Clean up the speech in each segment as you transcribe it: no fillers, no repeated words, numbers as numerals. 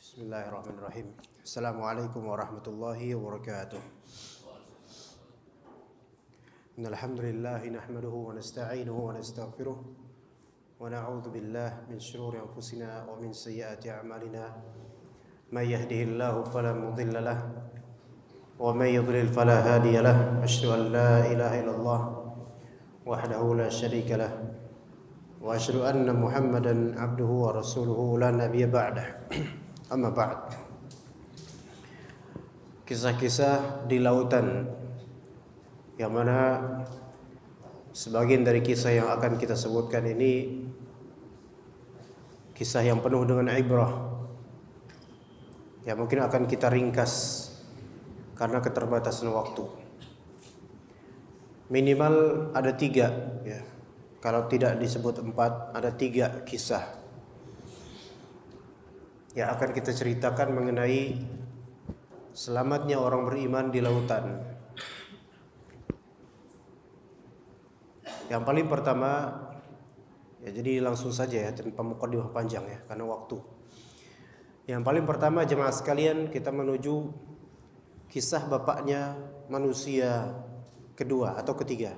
Bismillahirrahmanirrahim. Assalamualaikum warahmatullahi wabarakatuh. Innal hamdalillah nahmaduhu wa nasta'inuhu wa nastaghfiruh wa na'udzu billahi min shururi anfusina wa min sayyiati a'malina. May yahdihillahu fala mudilla lahu wa may yudlil fala hadiya lahu. Asyhadu an la ilaha illallah wahdahu la syarika lahu wa asyhadu anna Muhammadan abduhu wa rasuluhu la nabiyya ba'dah. Amma ba'd. Kisah-kisah di lautan, yang mana sebagian dari kisah yang akan kita sebutkan ini kisah yang penuh dengan ibrah, yang mungkin akan kita ringkas karena keterbatasan waktu. Minimal ada 3 ya. Kalau tidak disebut 4, ada 3 kisah yang akan kita ceritakan mengenai selamatnya orang beriman di lautan. Yang paling pertama, ya jadi langsung saja ya, tanpa mukadimah panjang ya, karena waktu. Yang paling pertama jemaah sekalian, kita menuju kisah bapaknya manusia kedua atau ketiga.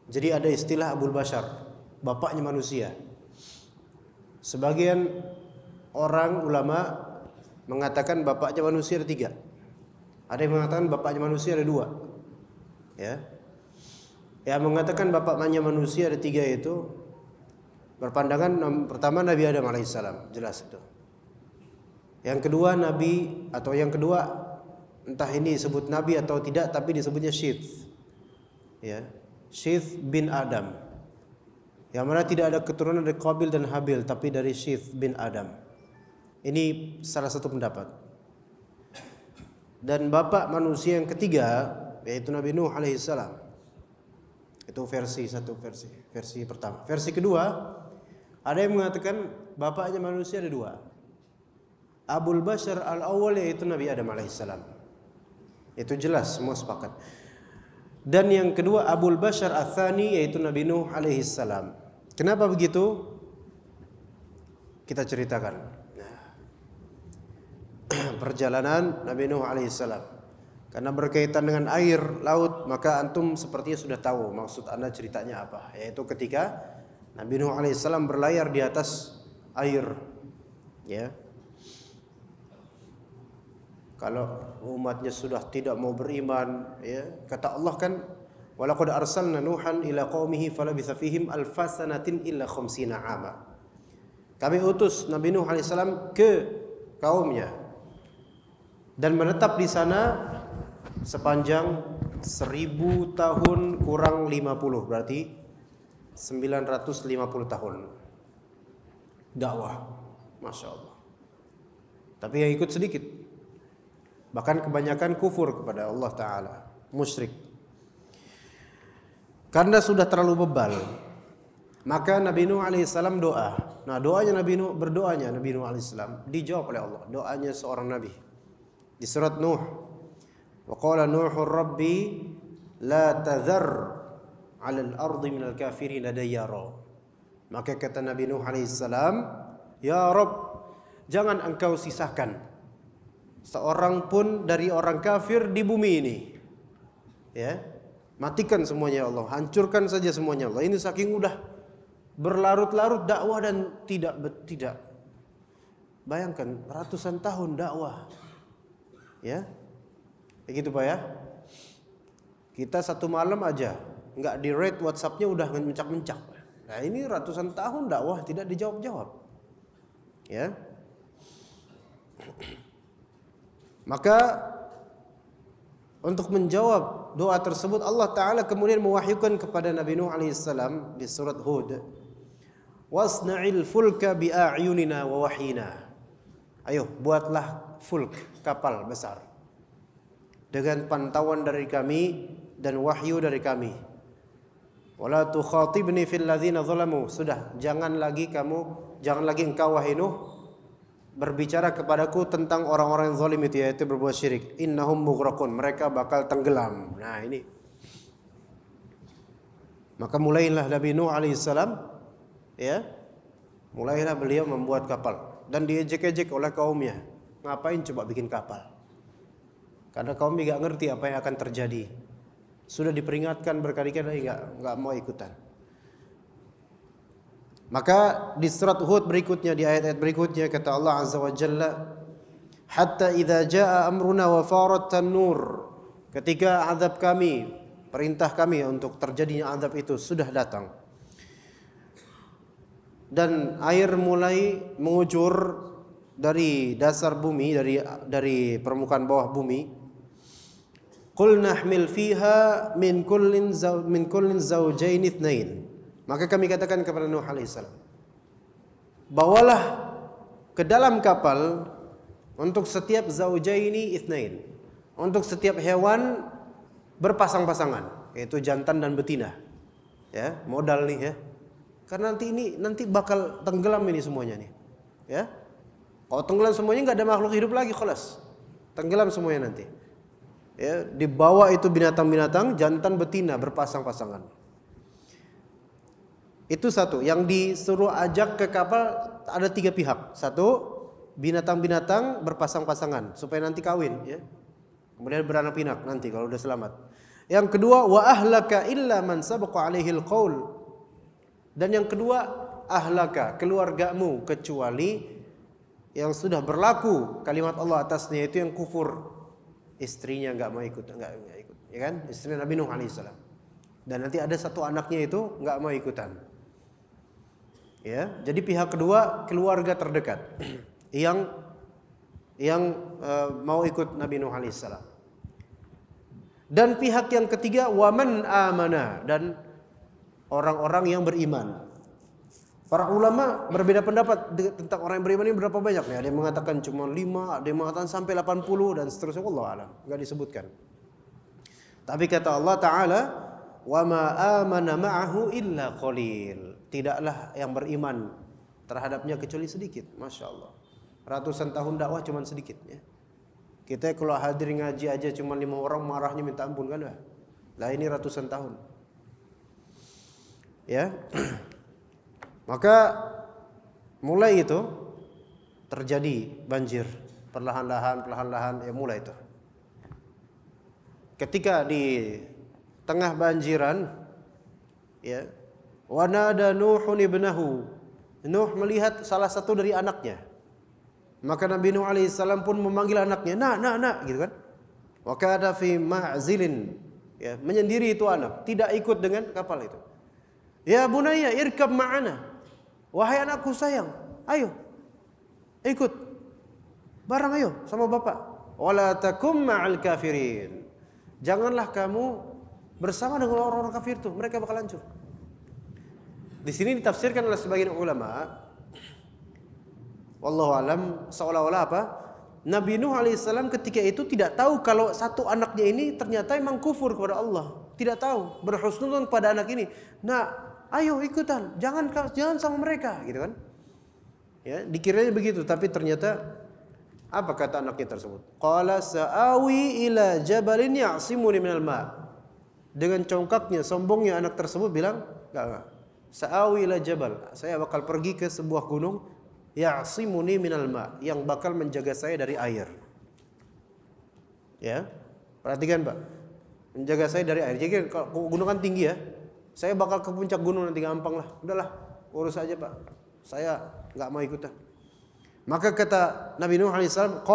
Jadi ada istilah Abul Bashar, bapaknya manusia. Sebagian orang ulama mengatakan bapaknya manusia ada 3. Ada yang mengatakan bapaknya manusia ada 2. Ya. Yang mengatakan bapaknya manusia ada 3 itu berpandangan pertama Nabi Adam alaihissalam, jelas itu. Yang kedua Nabi, atau yang kedua entah ini disebut Nabi atau tidak, tapi disebutnya Syith. Ya. Syith bin Adam. Yang mana tidak ada keturunan dari Qabil dan Habil, tapi dari Syith bin Adam. Ini salah satu pendapat. Dan bapak manusia yang ketiga yaitu Nabi Nuh alaihissalam. Itu versi pertama. Versi kedua, ada yang mengatakan bapaknya manusia ada 2. Abul Bashar al-awwal yaitu Nabi Adam alaihissalam. Itu jelas, semua sepakat. Dan yang kedua Abul Bashar al-thani yaitu Nabi Nuh alaihissalam. Kenapa begitu? Kita ceritakan perjalanan Nabi Nuh alaihissalam. Karena berkaitan dengan air laut, maka antum sepertinya sudah tahu maksud anda ceritanya apa. Yaitu ketika Nabi Nuh alaihissalam berlayar di atas air, ya. Kalau umatnya sudah tidak mau beriman, ya, kata Allah kan, walaqad arsalna Nuhan ila qaumihi falabitha fihim alfasanatin illa khamsina ama. Kami utus Nabi Nuh alaihissalam ke kaumnya dan menetap di sana sepanjang 1000 tahun kurang 50, berarti 950 tahun dakwah. Masya Allah. Tapi yang ikut sedikit, bahkan kebanyakan kufur kepada Allah Ta'ala, musyrik. Karena sudah terlalu bebal, maka Nabi Nuh alaihissalam doa. Nah, doanya Nabi Nuh, berdoanya Nabi Nuh alaihissalam dijawab oleh Allah. Doanya seorang nabi di surat Nuh, wa qala Nuhur Rabbi la tadhar 'alal ardi minal kafirin dayyara. Maka kata Nabi Nuh alaihissalam, ya Rabb, jangan engkau sisakan seorang pun dari orang kafir di bumi ini. Ya, matikan semuanya ya Allah, hancurkan saja semuanya Allah. Ini saking udah berlarut-larut dakwah dan tidak. Bayangkan ratusan tahun dakwah. Ya, begitu Pak ya. Kita satu malam aja nggak di rate WhatsAppnya udah mencak-mencak. Nah ini ratusan tahun dakwah tidak dijawab-jawab. Ya. Maka untuk menjawab doa tersebut Allah Ta'ala kemudian mewahyukan kepada Nabi Nuh alaihissalam di surat Hud, wasna'il fulka bi'ayunina wa wahyina. Ayo buatlah fulk, kapal besar, dengan pantauan dari kami dan wahyu dari kami. Wala tukhatibni fil ladzina zalamu. Sudah, jangan lagi engkau wahai Nuh berbicara kepadaku tentang orang-orang yang zalim itu, yaitu berbuat syirik. Innahum mughraqun, mereka bakal tenggelam. Nah ini. Maka mulailah Nabi Nuh alaihissalam, ya, Mulailah beliau membuat kapal dan diejek-ejek oleh kaumnya. Ngapain coba bikin kapal? Karena kaumnya nggak ngerti apa yang akan terjadi. Sudah diperingatkan berkali-kali nggak mau ikutan. Maka di surat Hud berikutnya, di ayat-ayat berikutnya kata Allah Azza wa Jalla, hatta idza jaa amruna wa farat an-nur, ketika azab kami, perintah kami untuk terjadinya azab itu sudah datang dan air mulai mengucur dari dasar bumi, dari permukaan bawah bumi, qul nahmil fiha min kullin zawjayn itsnain, maka kami katakan kepada Nuh alaihissalam, bawalah ke dalam kapal untuk setiap zaujaini itsnain, untuk setiap hewan berpasang-pasangan, yaitu jantan dan betina. Ya, modal nih ya. Karena nanti bakal tenggelam ini semuanya nih. Ya. Kalau tenggelam semuanya nggak ada makhluk hidup lagi, khalas. Tenggelam semuanya nanti. Ya, dibawa itu binatang-binatang jantan betina berpasang-pasangan. Itu satu. Yang disuruh ajak ke kapal ada 3 pihak. Satu, binatang-binatang berpasang-pasangan supaya nanti kawin, ya. Kemudian beranak pinak nanti kalau udah selamat. Yang kedua, wa ahlaka illa man sabaqa alaihil qaul. Dan yang kedua, ahlaka, keluargamu, kecuali yang sudah berlaku kalimat Allah atasnya, itu yang kufur. Istrinya enggak mau ikut, enggak ikut, ya kan? Istri Nabi Nuh alaihissalam. Dan nanti ada satu anaknya itu enggak mau ikutan. Ya, jadi pihak kedua keluarga terdekat yang mau ikut Nabi Nuh alaihissalam. Dan pihak yang ketiga waman amana, dan orang-orang yang beriman. Para ulama berbeda pendapat tentang orang yang beriman ini berapa banyak nih. Ada yang mengatakan cuma 5, ada yang mengatakan sampai 80 dan seterusnya, Allah alam, enggak disebutkan. Tapi kata Allah Ta'ala, wa ma amana ma'ahu illa qalil. Tidaklah yang beriman terhadapnya kecuali sedikit. Masya Allah. Ratusan tahun dakwah cuma sedikit, ya. Kita kalau hadir ngaji aja cuma 5 orang, marahnya minta ampun kan. Lah ini ratusan tahun. Ya. Maka mulai itu terjadi banjir perlahan-lahan ya, mulai itu. Ketika di tengah banjiran, ya, wa nada Nuhun ibnahu, Nuh melihat salah satu dari anaknya. Maka Nabi Nuh alaihissalam pun memanggil anaknya, nak, gitu kan. Wa kada fi ma'zilin, ya, menyendiri itu anak, tidak ikut dengan kapal itu. Ya bunayya irkab ma'ana, wahai anakku sayang, ayo ikut bareng, ayo sama bapak. Wala takum ma'al kafirin, janganlah kamu bersama dengan orang-orang kafir itu, mereka bakal hancur. Di sini ditafsirkan oleh sebagian ulama, wallahu alam, seolah-olah apa? Nabi Nuh alaihissalam ketika itu tidak tahu kalau satu anaknya ini ternyata memang kufur kepada Allah. Tidak tahu, berhusnudzon pada anak ini. Nah, ayo ikutan, jangan sama mereka, gitu kan? Ya, dikiranya begitu, tapi ternyata apa kata anaknya tersebut? Qala sa'awi ila jabalin ya'simuni minal ma'. Dengan congkaknya, sombongnya anak tersebut bilang, enggak. Sa'awi ila jabal, saya bakal pergi ke sebuah gunung, ya'simuni minal ma', yang bakal menjaga saya dari air. Ya. Perhatikan, Pak. Menjaga saya dari air. Jadi kalau gunung kan tinggi ya. Saya bakal ke puncak gunung nanti, gampang lah. Udahlah, urus aja, Pak. Saya enggak mau ikutan. Maka kata Nabi Nuh alaihissalam,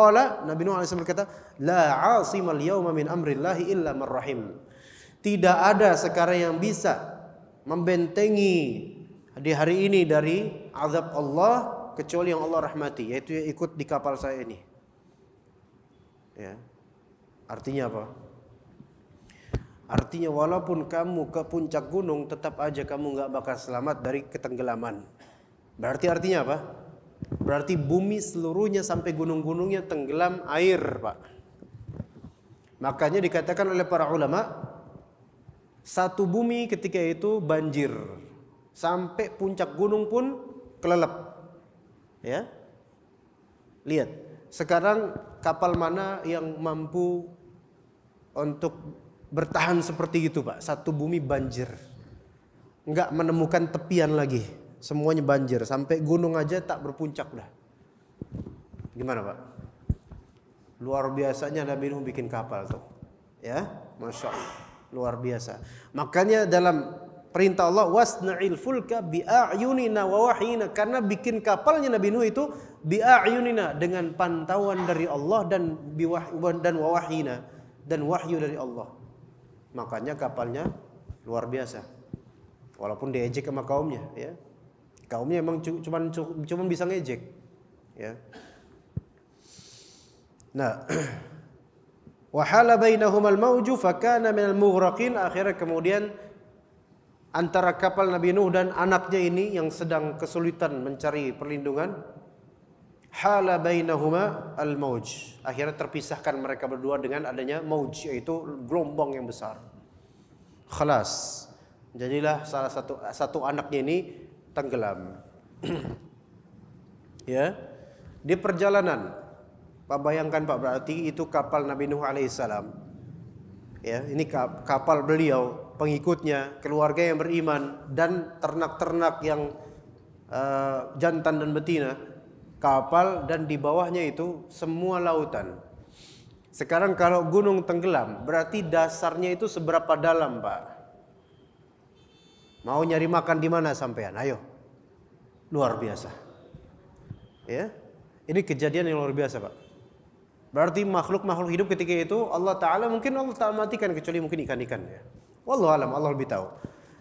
Nabi Nuh alaihissalam berkata, la 'asimal yauma min amrillahi illa man rahim. Tidak ada sekarang yang bisa membentengi di hari ini dari azab Allah kecuali yang Allah rahmati, yaitu yang ikut di kapal saya ini. Ya. Artinya apa? Artinya walaupun kamu ke puncak gunung, tetap aja kamu nggak bakal selamat dari ketenggelaman. Berarti artinya apa? Berarti bumi seluruhnya sampai gunung-gunungnya tenggelam air, Pak. Makanya dikatakan oleh para ulama, satu bumi ketika itu banjir, sampai puncak gunung pun kelelep. Ya, lihat sekarang kapal mana yang mampu untuk bertahan seperti itu, Pak? Satu bumi banjir, nggak menemukan tepian lagi. semuanya banjir, sampai gunung aja tak berpuncak dah. Gimana Pak? Luar biasanya Nabi Nuh bikin kapal tuh. Ya, Masya Allah. Luar biasa. Makanya dalam perintah Allah, wasna'il fulka bi'ayunina wa wahyina, karena bikin kapalnya Nabi Nuh itu bi'ayunina, dengan pantauan dari Allah dan wahyina, dan wahyu dari Allah. Makanya kapalnya luar biasa. Walaupun diejek sama kaumnya, ya. Kaumnya emang cuma bisa ngejek, ya. Nah, wahala bainahumal mauju fakana minal mughraqin. Akhirnya kemudian antara kapal Nabi Nuh dan anaknya ini yang sedang kesulitan mencari perlindungan, hala bainahuma al mauj. Akhirnya terpisahkan mereka berdua dengan adanya mauj, yaitu gelombang yang besar. Khalas. Jadilah salah satu anaknya ini tenggelam. Ya. Di perjalanan, Pak bayangkan Pak, berarti itu kapal Nabi Nuh alaihissalam. Ya, ini kapal beliau, pengikutnya, keluarga yang beriman, dan ternak-ternak yang jantan dan betina. Kapal, dan di bawahnya itu semua lautan. Sekarang kalau gunung tenggelam, berarti dasarnya itu seberapa dalam Pak? Mau nyari makan di mana sampean? Ayo. Luar biasa. Ya. Ini kejadian yang luar biasa Pak. Berarti makhluk-makhluk hidup ketika itu Allah Ta'ala mungkin Allah Ta'ala matikan, kecuali mungkin ikan-ikan, ya. Wallahu alam, Allah lebih tahu.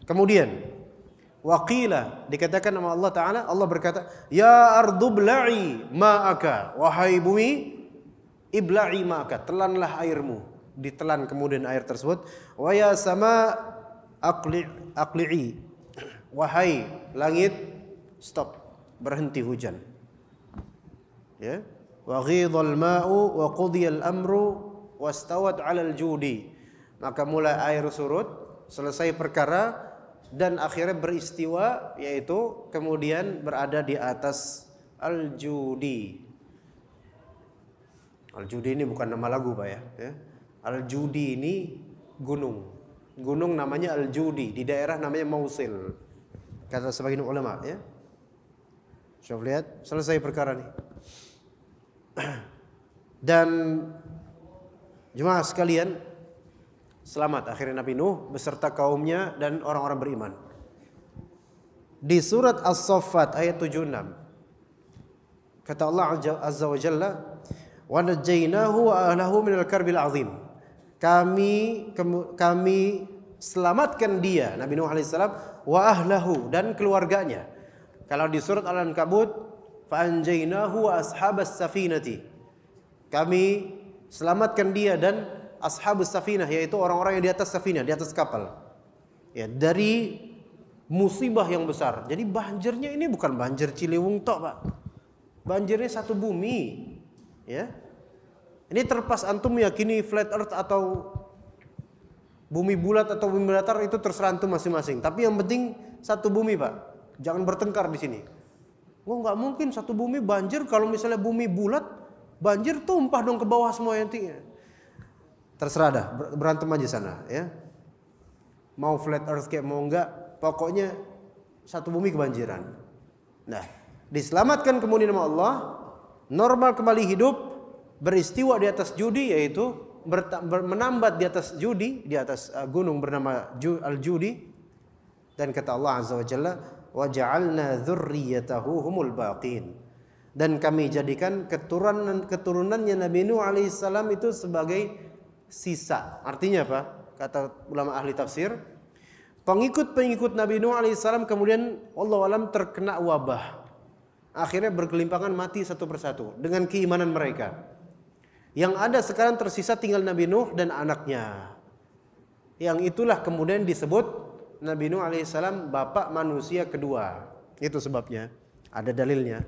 Kemudian waqila, dikatakan sama Allah Ta'ala, Allah berkata, ya ardu bla'i ma'aka, wahai bumi ibla'i ma'aka, telanlah airmu. Ditelan kemudian air tersebut. Wa ya sama aqli'i, wahai langit stop, berhenti hujan. Ya. Wa ghidhal ma'u wa qudiyal amru wastawat 'alal judi. Maka mulai air surut, selesai perkara, dan akhirnya beristiwa, yaitu kemudian berada di atas al-judi. Al-judi ini bukan nama lagu Pak, ya. Al-judi ini gunung. Gunung namanya al-judi, di daerah namanya Mausil. Kata sebagian ulama, ya. Coba lihat, selesai perkara nih. Dan jemaah sekalian, selamat akhirnya Nabi Nuh beserta kaumnya dan orang-orang beriman. Di surat As-Saffat ayat 76, kata Allah Azza wa Jalla, wa najjaynahu wa ahlahu minal karbil azim. Kami selamatkan dia, Nabi Nuh alaihissalam, wa ahlahu, dan keluarganya. Kalau di surat Al-Ankabut, fa'anjaynahu wa ashabas safinati, kami selamatkan dia dan ashabus safinah, yaitu orang-orang yang di atas safinah, di atas kapal, ya, dari musibah yang besar. Jadi banjirnya ini bukan banjir Ciliwung tok Pak, banjirnya satu bumi, ya. Ini terlepas antum meyakini flat earth atau bumi bulat atau bumi datar, itu terserah antum masing-masing. Tapi yang penting satu bumi Pak, jangan bertengkar di sini. Oh, nggak mungkin satu bumi banjir. Kalau misalnya bumi bulat, banjir tumpah dong ke bawah semua yang tinggi. Terserah dah, berantem aja sana, ya. Mau flat earth kayak mau enggak, pokoknya satu bumi kebanjiran. Nah, diselamatkan kemudian sama Allah, normal kembali hidup, beristiwa di atas judi, yaitu menambat di atas judi, di atas gunung bernama Al-Judi. Dan kata Allah Azza wa Jalla, wa ja'alna dzurriyyatahu humul baqin, dan kami jadikan keturunannya Nabi Nuh alaihissalam itu sebagai sisa. Artinya apa? Kata ulama ahli tafsir, pengikut Nabi Nuh alaihissalam kemudian wallahu alam terkena wabah, akhirnya bergelimpangan mati satu persatu dengan keimanan mereka. Yang ada sekarang tersisa tinggal Nabi Nuh dan anaknya, yang itulah kemudian disebut Nabi Nuh alaihissalam bapak manusia kedua. Itu sebabnya, ada dalilnya.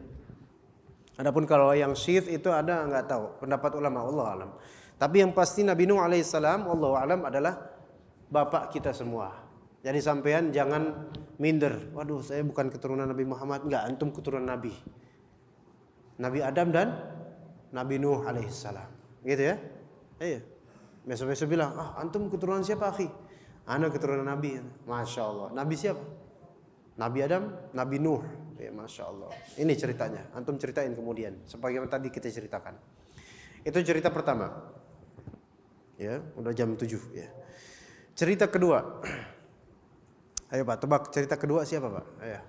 Adapun kalau yang syith itu ada, nggak tahu pendapat ulama, Allah alam. Tapi yang pasti Nabi Nuh alaihissalam, Allah alam, adalah bapak kita semua. Jadi sampean jangan minder. Waduh, saya bukan keturunan Nabi Muhammad. Enggak, antum keturunan Nabi. Nabi Adam dan Nabi Nuh alaihissalam. Gitu ya? Iya. Besok-besok bilang, antum keturunan siapa akhi? Anak keturunan Nabi. Masya Allah. Nabi siapa? Nabi Adam, Nabi Nuh. Ya, Masya Allah. Ini ceritanya. Antum ceritain kemudian. Sebagaimana tadi kita ceritakan. Itu cerita pertama. Ya, udah jam 7 ya. Cerita kedua. Ayo Pak, tebak cerita kedua siapa Pak? Ayo.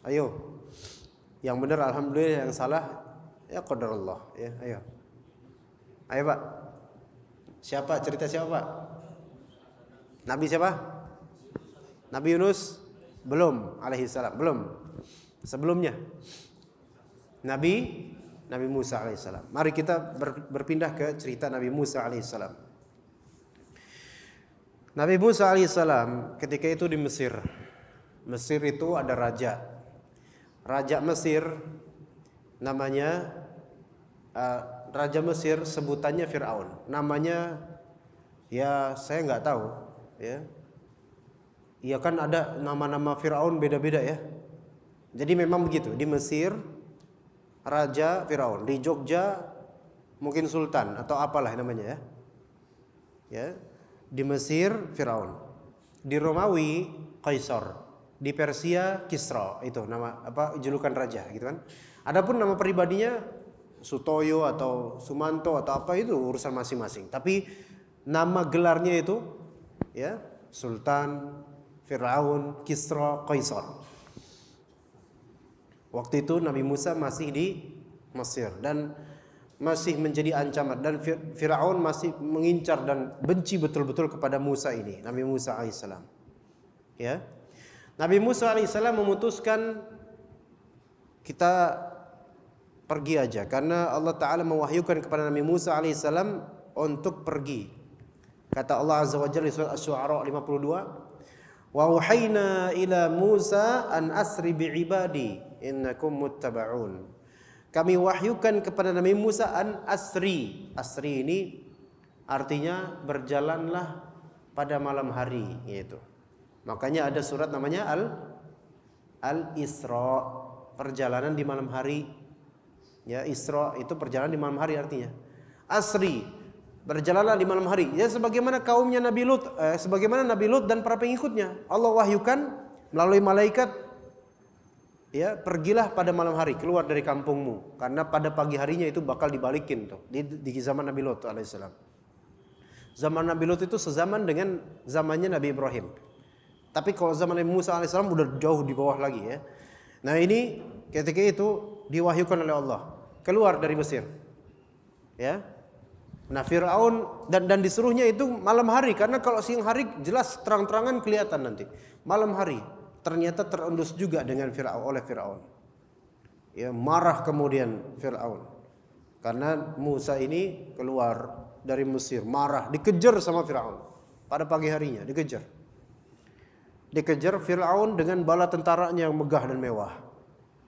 Ayo. Yang benar alhamdulillah, yang salah ya qadarullah ya. Ayo. Ayo Pak. Siapa cerita siapa Pak? Nabi siapa? Nabi Yunus? Belum alaihi salam, belum. Sebelumnya Nabi Musa alaihi salam. Mari kita berpindah ke cerita Nabi Musa alaihi salam. Nabi Musa alaihi salam ketika itu di Mesir. Mesir itu ada raja. Raja Mesir namanya Raja Mesir sebutannya Fir'aun. Namanya ya saya nggak tahu ya. Ya kan ada nama-nama Fir'aun beda-beda ya. Jadi memang begitu. Di Mesir Raja Fir'aun, di Jogja mungkin Sultan atau apalah namanya ya. Ya. Di Mesir Fir'aun. Di Romawi Kaisar. Di Persia Kisra, itu nama julukan raja gitu kan. Adapun nama pribadinya Sutoyo atau Sumanto atau apa itu urusan masing-masing. Tapi nama gelarnya itu ya Sultan, Firaun, Kisra, Kaisar. Waktu itu Nabi Musa masih di Mesir dan masih menjadi ancaman, dan Firaun masih mengincar dan benci betul-betul kepada Musa ini, Nabi Musa alaihissalam. Ya. Nabi Musa alaihissalam memutuskan kita pergi aja karena Allah Ta'ala mewahyukan kepada Nabi Musa alaihissalam untuk pergi. Kata Allah Azza wa Jalla di surah Asy-Syu'ara 52, wa wahayna ila Musa an asri bi'ibadi innakum muttaba'un. Kami wahyukan kepada Nabi Musa an asri. Asri ini artinya berjalanlah pada malam hari, yaitu. Makanya ada surat namanya Al-Isra, perjalanan di malam hari. Ya, Isra itu perjalanan di malam hari artinya. Asri, berjalanlah di malam hari. Ya sebagaimana kaumnya Nabi Lut, sebagaimana Nabi Lut dan para pengikutnya. Allah wahyukan melalui malaikat, ya, pergilah pada malam hari, keluar dari kampungmu, karena pada pagi harinya itu bakal dibalikin tuh di zaman Nabi Lut alaihissalam. Zaman Nabi Lut itu sezaman dengan zamannya Nabi Ibrahim. Tapi kalau zaman Nabi Musa alaihissalam udah jauh di bawah lagi ya. Nah ini ketika itu diwahyukan oleh Allah keluar dari Mesir. Ya. Nah Fir'aun dan disuruhnya itu malam hari, karena kalau siang hari jelas terang-terangan kelihatan nanti. Malam hari ternyata terendus juga dengan oleh Fir'aun. Ya, marah kemudian Fir'aun karena Musa ini keluar dari Mesir, marah, dikejar sama Fir'aun pada pagi harinya, dikejar Fir'aun dengan bala tentaranya yang megah dan mewah.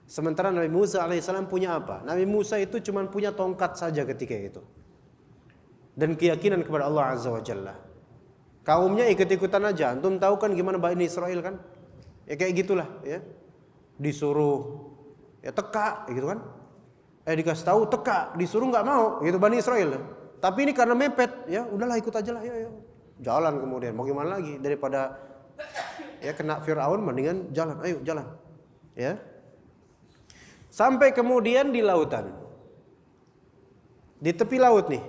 Sementara Nabi Musa alaihissalam punya apa? Nabi Musa itu cuma punya tongkat saja ketika itu, dan keyakinan kepada Allah Azza wa Jalla. Kaumnya ikut-ikutan aja. Antum tahu kan gimana Bani Israel kan? Ya kayak gitulah ya. Disuruh ya teka gitu kan. Dikasih tahu teka, disuruh nggak mau gitu Bani Israel. Tapi ini karena mepet, ya udahlah ikut aja lah ya. Jalan kemudian mau gimana lagi, daripada ya kena Fir'aun mendingan jalan, ayo jalan. Ya. Sampai kemudian di lautan. Di tepi laut nih.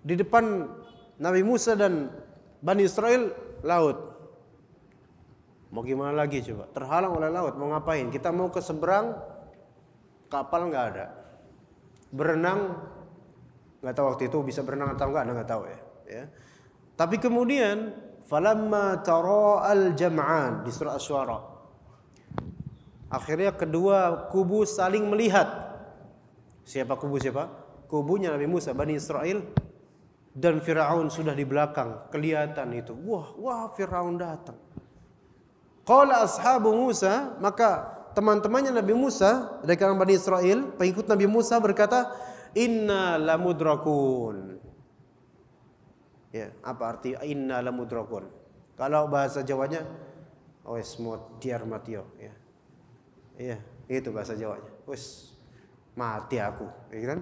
Di depan Nabi Musa dan Bani Israel laut. Mau gimana lagi coba? Terhalang oleh laut, mau ngapain? Kita mau ke seberang, kapal nggak ada. Berenang, nggak tahu waktu itu bisa berenang atau nggak tahu ya. Ya. Tapi kemudian falamma tara'al jam'an di surah Asy-Syu'ara. Akhirnya kedua kubu saling melihat. Siapa kubu siapa? Kubunya Nabi Musa, Bani Israel, dan Fir'aun sudah di belakang, kelihatan itu. Wah, Fir'aun datang. Qala ashabu Musa, maka teman-temannya Nabi Musa dari kalangan Bani Israel, pengikut Nabi Musa berkata, inna lamudrakun. Ya, apa arti inna lamudrakun? Kalau bahasa Jawanya, wes mutiar matio, ya. Iya, itu bahasa Jawanya. Wes mati aku, ya kan?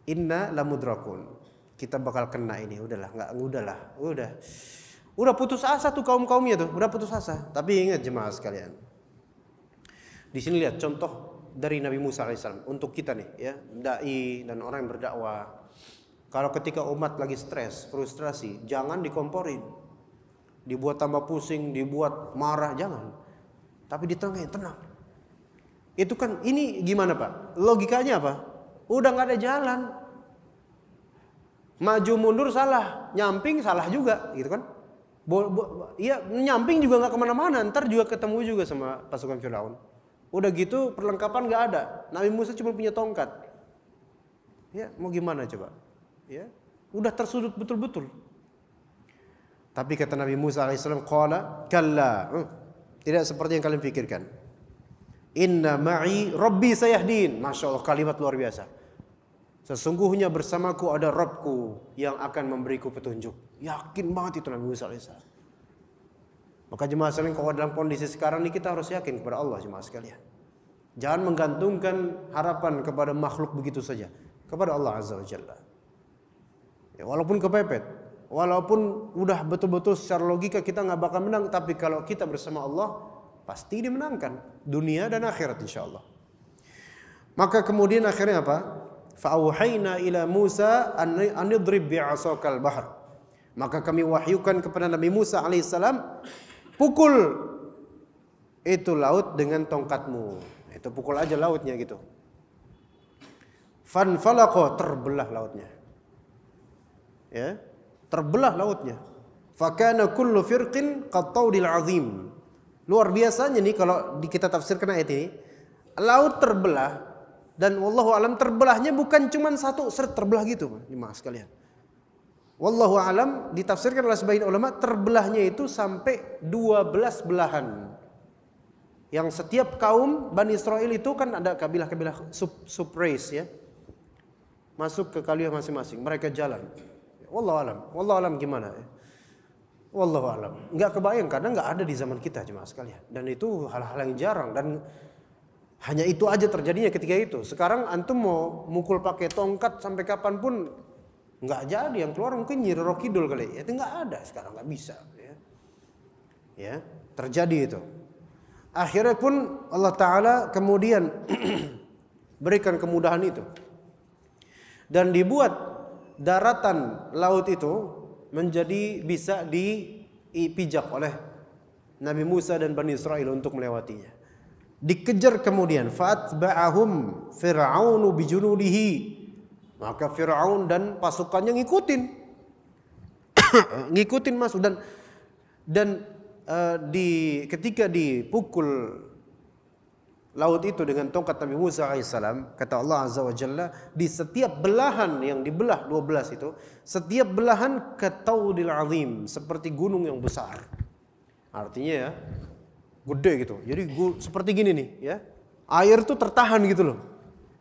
Inna lamudrakun. Kita bakal kena ini, udahlah. Udah putus asa tuh kaumnya tuh, udah putus asa. Tapi ingat jemaah sekalian, di sini lihat contoh dari Nabi Musa alaihissalam untuk kita nih ya, dai dan orang yang berdakwah. Kalau ketika umat lagi stres, frustrasi, jangan dikomporin, dibuat tambah pusing, dibuat marah, jangan. Tapi ditengahin, tenang. Itu kan ini gimana Pak? Logikanya apa? Udah nggak ada jalan. Maju mundur salah, nyamping salah juga, gitu kan? Iya, nyamping juga nggak kemana-mana, ntar juga ketemu juga sama pasukan Firaun. Udah gitu perlengkapan nggak ada, Nabi Musa cuma punya tongkat. Ya mau gimana coba? Ya, udah tersudut betul-betul. Tapi kata Nabi Musa alaihissalam, qala kalla, tidak seperti yang kalian pikirkan. Inna ma'i Rabbi sayahdin. Masya Allah, kalimat luar biasa. Sesungguhnya bersamaku ada Rabbku yang akan memberiku petunjuk. Yakin banget itu Nabi Musa alaihissalam. Maka jemaah sekalian, kalau dalam kondisi sekarang ini kita harus yakin kepada Allah jemaah sekalian. Jangan menggantungkan harapan kepada makhluk begitu saja, kepada Allah Azza wa Jalla. Ya, walaupun kepepet, walaupun udah betul-betul secara logika kita nggak bakal menang, tapi kalau kita bersama Allah pasti dimenangkan dunia dan akhirat insyaallah. Maka kemudian akhirnya apa? Fa'auhayna ila Musa an idrib bi'asakal bahr. Maka kami wahyukan kepada Nabi Musa alaihissalam, pukul itu laut dengan tongkatmu. Itu pukul aja lautnya gitu. Fanfalaqa, terbelah lautnya. Ya, terbelah lautnya. Fakana kullu firqin qattaudil azim. Luar biasanya nih kalau kita tafsirkan ayat ini, laut terbelah. Dan wallahu alam terbelahnya bukan cuma satu terbelah gitu, jemaah sekalian. Wallahu alam ditafsirkan oleh sebagian ulama terbelahnya itu sampai 12 belahan. Yang setiap kaum Bani Israel itu kan ada kabilah-kabilah sub-race ya. Masuk ke kabilah masing-masing, mereka jalan. Wallahu alam gimana ya? Wallahu alam. Enggak kebayang karena enggak ada di zaman kita jemaah sekalian. Dan itu hal-hal yang jarang dan hanya itu aja terjadinya ketika itu. Sekarang antum mau mukul pakai tongkat sampai kapanpun nggak jadi. Yang keluar mungkin Nyi Roro Kidul kali. Itu nggak ada sekarang, nggak bisa. Ya, terjadi itu. Akhirnya pun Allah Taala kemudian berikan kemudahan itu dan dibuat daratan laut itu menjadi bisa dipijak oleh Nabi Musa dan Bani Israel untuk melewatinya. Dikejar kemudian fatba'ahum fir'aunu bijunudihi, maka Fir'aun dan pasukannya ngikutin masuk dan ketika dipukul laut itu dengan tongkat Nabi Musa alaihissalam, kata Allah Azza wa Jalla, di setiap belahan yang dibelah 12 itu, setiap belahan kataudil azim, seperti gunung yang besar. Artinya ya gede gitu. Jadi seperti gini nih ya. Air tuh tertahan gitu loh.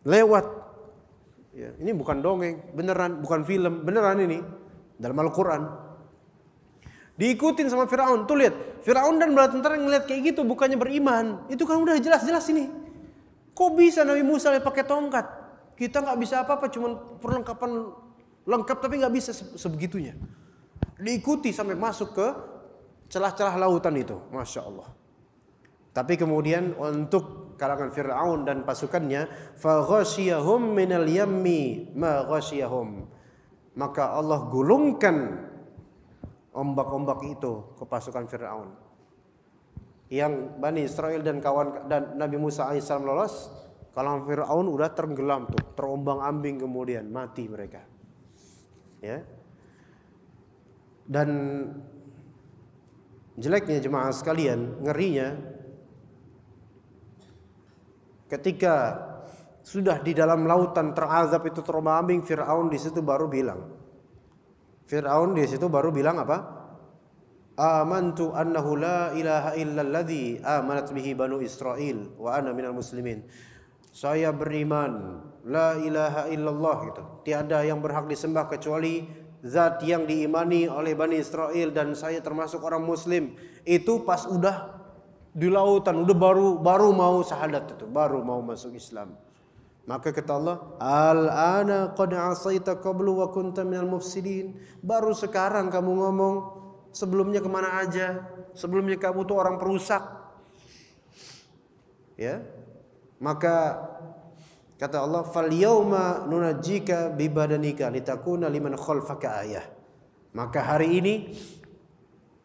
Lewat. Ya, ini bukan dongeng, beneran, bukan film, beneran ini dalam Al-Qur'an. Diikutin sama Firaun. Tuh lihat, Firaun dan bala tentara ngeliat kayak gitu bukannya beriman. Itu kan udah jelas-jelas ini. Kok bisa Nabi Musa pakai tongkat? Kita nggak bisa apa-apa, cuman perlengkapan lengkap tapi nggak bisa sebegitunya. Diikuti sampai masuk ke celah-celah lautan itu, masya Allah. Tapi kemudian untuk kalangan Fir'aun dan pasukannya, faghashiyahum minal yammi ma ghashiyahum. Maka Allah gulungkan ombak-ombak itu ke pasukan Fir'aun. Yang Bani Israel dan kawan dan Nabi Musa alaihissalam lolos, kalangan Fir'aun udah tenggelam tuh, terombang-ambing kemudian mati mereka. Ya. Dan jeleknya jemaah sekalian, ngerinya ketika sudah di dalam lautan terazab itu terombang-ambing, Fir'aun di situ baru bilang apa? Amantu annahu la ilaha illalladzi amanat bihi banu Israil wa ana minal muslimin. Saya beriman la ilaha illallah gitu. Tiada yang berhak disembah kecuali zat yang diimani oleh Bani Israel dan saya termasuk orang muslim. Itu pas udah di lautan, udah baru mau syahadat itu, baru mau masuk Islam. Maka kata Allah, al-ana qad asaita qablu wa kunta minal mufsidin. Baru sekarang kamu ngomong sebelumnya kemana aja? Sebelumnya kamu tuh orang perusak. Ya. Maka kata Allah, "Fal yauma nunajjika bi badanika litakuna liman khalfaka ayah." Maka hari ini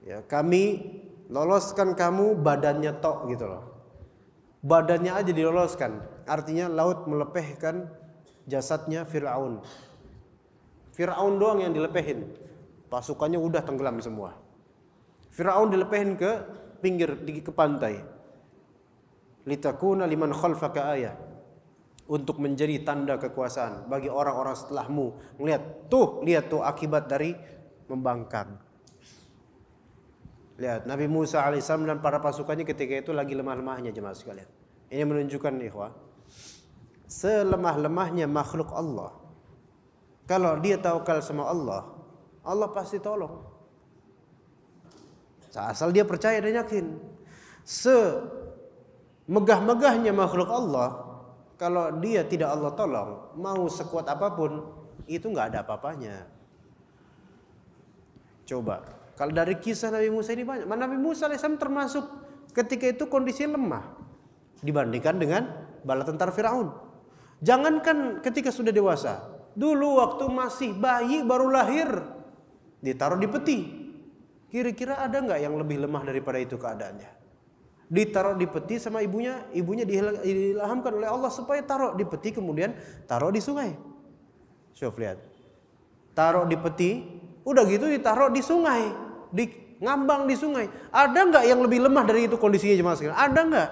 ya kami loloskan kamu badannya tok gitu loh. Badannya aja diloloskan. Artinya laut melepehkan jasadnya Fir'aun. Fir'aun doang yang dilepehin. Pasukannya udah tenggelam semua. Fir'aun dilepehin ke pinggir, ke pantai. Litakuna liman khalfaka ayah. Untuk menjadi tanda kekuasaan bagi orang-orang setelahmu. Lihat tuh akibat dari membangkang. Lihat, Nabi Musa alaihissalam dan para pasukannya ketika itu lagi lemah-lemahnya jemaah sekalian. Ini menunjukkan ikhwah, selemah-lemahnya makhluk Allah, kalau dia tawakal sama Allah, Allah pasti tolong. Asal dia percaya dan yakin. Semegah-megahnya makhluk Allah, kalau dia tidak Allah tolong, mau sekuat apapun, itu nggak ada apa-apanya. Coba, kalau dari kisah Nabi Musa ini banyak. Nabi Musa alaihissalam termasuk ketika itu kondisi lemah dibandingkan dengan bala tentara Firaun. Jangankan ketika sudah dewasa, dulu waktu masih bayi baru lahir, ditaruh di peti. Kira-kira ada nggak yang lebih lemah daripada itu keadaannya? Ditaruh di peti sama ibunya diilhamkan oleh Allah supaya taruh di peti, kemudian taruh di sungai. Coba lihat, taruh di peti, udah gitu ditaruh di sungai, ngambang di sungai. Ada nggak yang lebih lemah dari itu kondisinya jemaah sekalian? Ada nggak?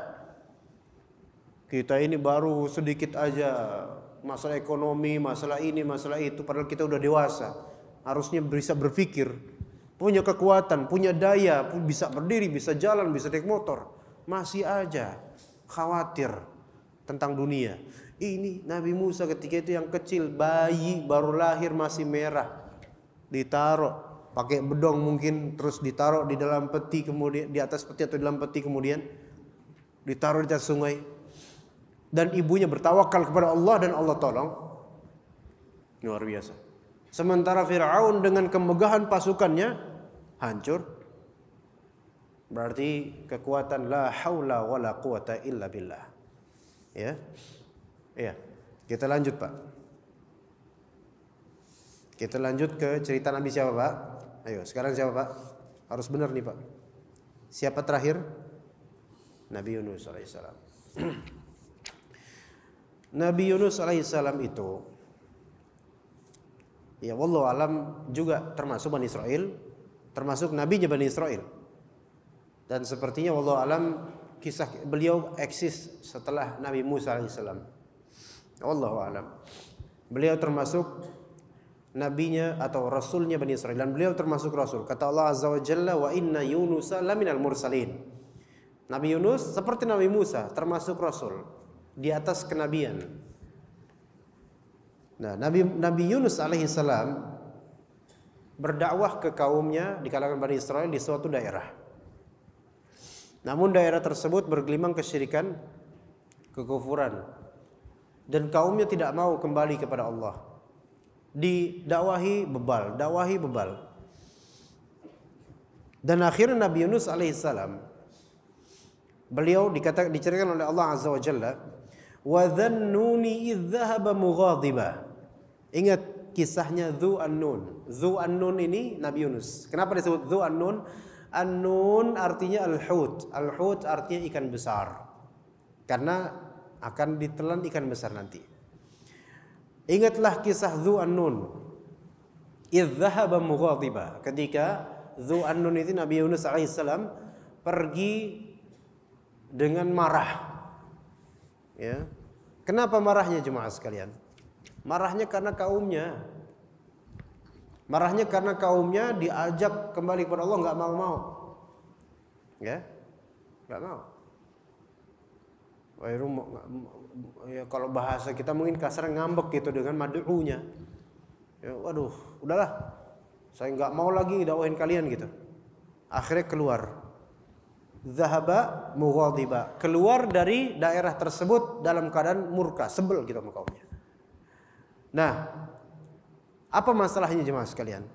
Kita ini baru sedikit aja masalah ekonomi, masalah ini, masalah itu, padahal kita udah dewasa, harusnya bisa berpikir, punya kekuatan, punya daya, bisa berdiri, bisa jalan, bisa naik motor. Masih aja khawatir tentang dunia. Ini Nabi Musa ketika itu yang kecil, bayi baru lahir masih merah, ditaruh pakai bedong mungkin, terus ditaruh di dalam peti, kemudian di atas peti atau di dalam peti, kemudian ditaruh di atas sungai, dan ibunya bertawakal kepada Allah dan Allah tolong. Luar biasa. Sementara Fir'aun dengan kemegahan pasukannya hancur. Berarti kekuatan la haula wala quwata illa billah. Ya. Iya. Kita lanjut, Pak. Kita lanjut ke cerita Nabi siapa, Pak? Ayo, sekarang siapa, Pak? Harus benar nih, Pak. Siapa terakhir? Nabi Yunus alaihissalam. Nabi Yunus alaihissalam itu, ya wallahu alam, juga termasuk Bani Israel, termasuk nabinya Bani Israel. Dan sepertinya wallahu alam kisah beliau eksis setelah Nabi Musa alaihissalam. Wallahu alam. Beliau termasuk nabinya atau rasulnya Bani Israel, dan beliau termasuk rasul. Kata Allah azza wa jalla, wa inna yunusa laminal mursalin. Nabi Yunus seperti Nabi Musa termasuk rasul di atas kenabian. Nah, Nabi Yunus alaihissalam berdakwah ke kaumnya di kalangan Bani Israel di suatu daerah. Namun daerah tersebut bergelimang kesyirikan, kekufuran, dan kaumnya tidak mau kembali kepada Allah. Didakwahi bebal, dakwahi bebal. Dan akhirnya Nabi Yunus alaihissalam, beliau diceritakan oleh Allah azza wa jalla, wa dhannuni idh dhahaba mughadiba. Ingat kisahnya Dhu An-Nun. Dhu An-Nun ini Nabi Yunus. Kenapa disebut Dhu An-Nun? An-Nun artinya al-hut. Al-hut artinya ikan besar, karena akan ditelan ikan besar nanti. Ingatlah kisah Dhu An-Nun. Idh dhahaba mughadiba. Ketika Dhu An-Nun itu Nabi Yunus alaihissalam pergi dengan marah. Ya. Kenapa marahnya jemaah sekalian? Marahnya karena kaumnya. Marahnya karena kaumnya diajak kembali kepada Allah, nggak mau. Ya, nggak mau. Ya, kalau bahasa kita mungkin kasar, ngambek gitu dengan mad'unya. Ya, waduh, udahlah, saya nggak mau lagi dakwahin kalian gitu. Akhirnya keluar. Zahaba mughadiba, keluar dari daerah tersebut dalam keadaan murka, sebel gitu sama kaumnya. Nah, apa masalahnya jemaah sekalian?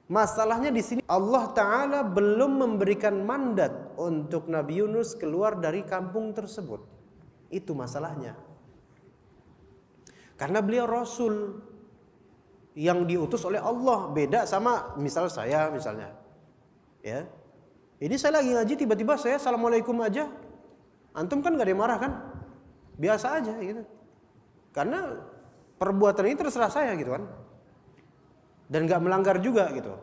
Masalahnya di sini Allah Ta'ala belum memberikan mandat untuk Nabi Yunus keluar dari kampung tersebut. Itu masalahnya. Karena beliau Rasul yang diutus oleh Allah. Beda sama misal saya misalnya. Ya. Ini saya lagi ngaji tiba-tiba saya assalamualaikum aja. Antum kan gak ada yang marah kan? Biasa aja gitu. Karena perbuatan ini terserah saya gitu kan. Dan gak melanggar juga gitu.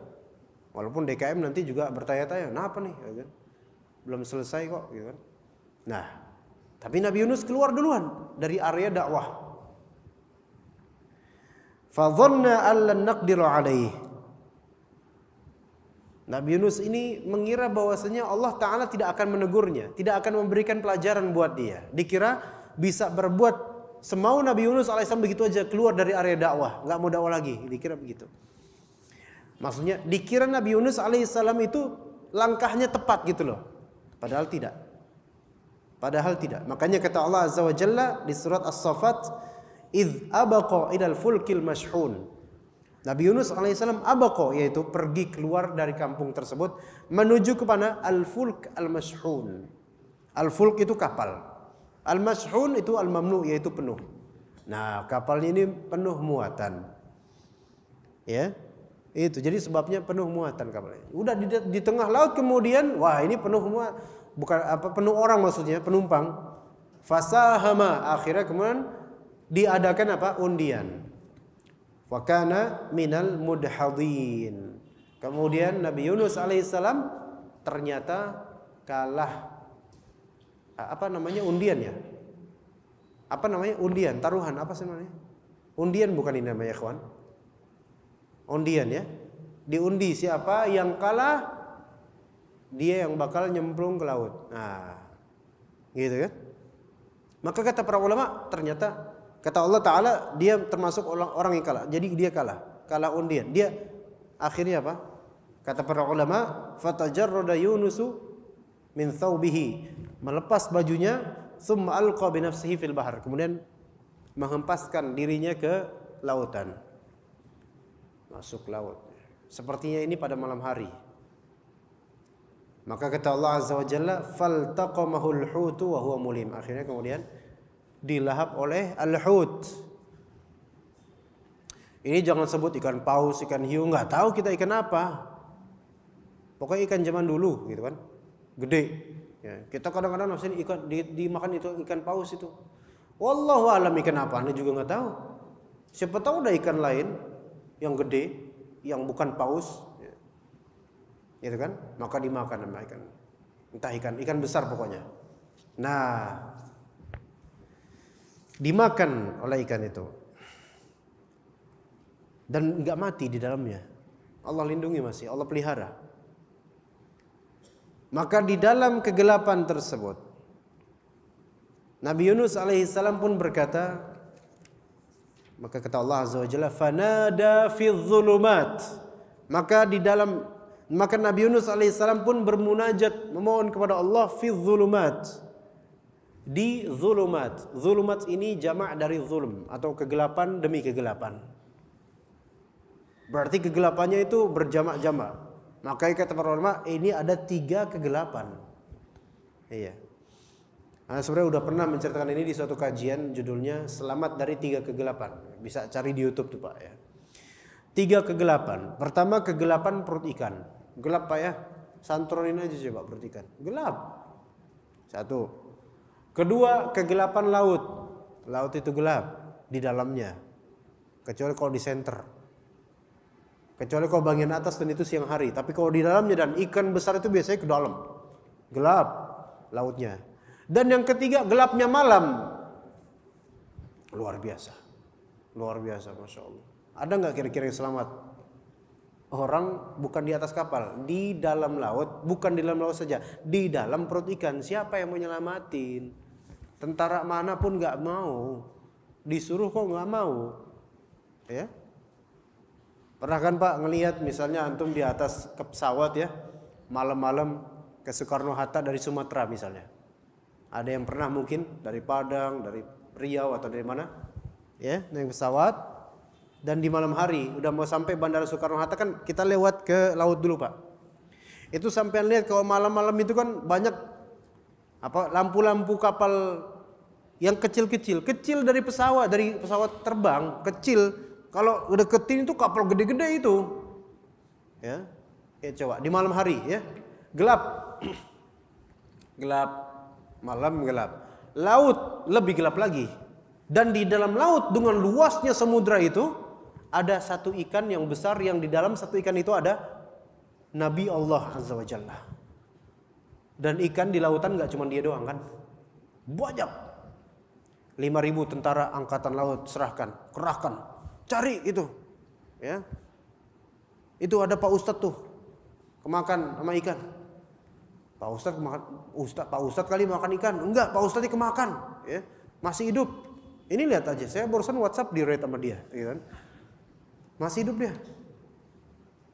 Walaupun DKM nanti juga bertanya-tanya, kenapa nih? Gitu. Belum selesai kok gitu kan. Nah, tapi Nabi Yunus keluar duluan dari area dakwah. Fadhanna an lan naqdiru alaihi. Nabi Yunus ini mengira bahwasanya Allah Ta'ala tidak akan menegurnya, tidak akan memberikan pelajaran buat dia. Dikira bisa berbuat semau Nabi Yunus alaihissalam begitu aja keluar dari area dakwah, nggak mau dakwah lagi. Dikira begitu. Maksudnya dikira Nabi Yunus alaihissalam itu langkahnya tepat gitu loh. Padahal tidak. Padahal tidak. Makanya kata Allah Azza wa Jalla di surat As-Saffat, "Idz abaqa ilal fulkil mashhun." Nabi Yunus alaihissalam abaqa, yaitu pergi keluar dari kampung tersebut menuju kepada al-fulk al-mashhun. Al-fulk itu kapal. Al-mashhun itu al-mamnu, yaitu penuh. Nah, kapalnya ini penuh muatan. Ya. Itu jadi sebabnya penuh muatan kapalnya. Udah di tengah laut kemudian, wah ini penuh muat, bukan apa penuh orang maksudnya, penumpang. Fasahama, akhirnya kemudian diadakan apa? Undian. Wakana minal mudhadin. Kemudian Nabi Yunus alaihissalam ternyata kalah. Apa namanya undian ya? Apa namanya undian? Taruhan apa sih namanya? Undian bukan ini namanya kawan? Undian ya. Diundi siapa yang kalah, dia yang bakal nyemplung ke laut. Nah, gitu kan? Maka kata para ulama ternyata kata Allah Ta'ala dia termasuk orang yang kalah. Jadi dia kalah undian. Dia akhirnya apa? Kata para ulama, fatajarrada Yunusu min thawbihi, melepas bajunya, thumma alqa bi nafsihi fil bahar, kemudian menghempaskan dirinya ke lautan. Masuk laut. Sepertinya ini pada malam hari. Maka kata Allah Azza wa Jalla, faltaqamahul hutu wa huwa mulim. Akhirnya kemudian dilahap oleh al-hut. Ini jangan sebut ikan paus, ikan hiu, nggak tahu kita ikan apa. Pokoknya ikan zaman dulu gitu kan. Gede. Ya, kita kadang-kadang nafsu ikan dimakan itu ikan paus itu. Wallahu alam ikan apa, Anda juga nggak tahu. Siapa tahu ada ikan lain yang gede, yang bukan paus. Ya. Gitu kan? Maka dimakan sama ikan. Entah ikan besar pokoknya. Nah, dimakan oleh ikan itu dan nggak mati di dalamnya. Allah lindungi masih, Allah pelihara. Maka di dalam kegelapan tersebut Nabi Yunus alaihissalam pun berkata, maka kata Allah Azza wa Jalla, fanada fi dhulumat. Maka Nabi Yunus alaihissalam pun bermunajat, memohon kepada Allah fi dhulumat. Di zulumat. Zulumat ini jamak dari zulm atau kegelapan demi kegelapan. Berarti kegelapannya itu berjamak-jamak. Makanya kata para ulama ini ada 3 kegelapan. Iya. Nah, sebenarnya udah pernah menceritakan ini di suatu kajian judulnya Selamat dari 3 Kegelapan. Bisa cari di YouTube tuh Pak ya. 3 kegelapan. Pertama kegelapan perut ikan. Gelap Pak ya. Santronin aja coba perut ikan. Gelap. 1. Kedua, kegelapan laut. Laut itu gelap di dalamnya. Kecuali kalau di center. Kecuali kalau bagian atas dan itu siang hari. Tapi kalau di dalamnya dan ikan besar itu biasanya ke dalam. Gelap lautnya. Dan yang ketiga, gelapnya malam. Luar biasa. Luar biasa, Masya Allah. Ada nggak kira-kira yang selamat? Orang bukan di atas kapal, di dalam laut, bukan di dalam laut saja, di dalam perut ikan. Siapa yang mau nyelamatin? Tentara manapun nggak mau, disuruh kok nggak mau, ya? Pernah kan Pak ngelihat misalnya antum di atas pesawat ya, malam-malam ke Soekarno Hatta dari Sumatera misalnya. Ada yang pernah mungkin dari Padang, dari Riau atau dari mana? Ya, naik pesawat. dan di malam hari udah mau sampai Bandara Soekarno-Hatta kan kita lewat ke laut dulu Pak. Itu sampean lihat kalau malam-malam itu kan banyak apa lampu-lampu kapal yang kecil-kecil, kecil dari pesawat terbang, kecil. Kalau udah deketin itu kapal gede-gede itu. Ya. Ya coba di malam hari ya. Gelap. Gelap. Malam gelap. Laut lebih gelap lagi. Dan di dalam laut dengan luasnya samudra itu ada satu ikan yang besar, yang di dalam satu ikan itu ada Nabi Allah Azza wa Jalla. Dan ikan di lautan gak cuma dia doang kan, banyak. 5.000 tentara angkatan laut kerahkan, cari itu ya. Itu ada Pak Ustadz tuh kemakan sama ikan. Pak Ustadz kemakan, Pak Ustadz kali makan ikan. Enggak, Pak Ustadz kemakan ya. Masih hidup. Ini lihat aja, saya barusan WhatsApp di rate sama dia gitu kan. Masih hidup dia.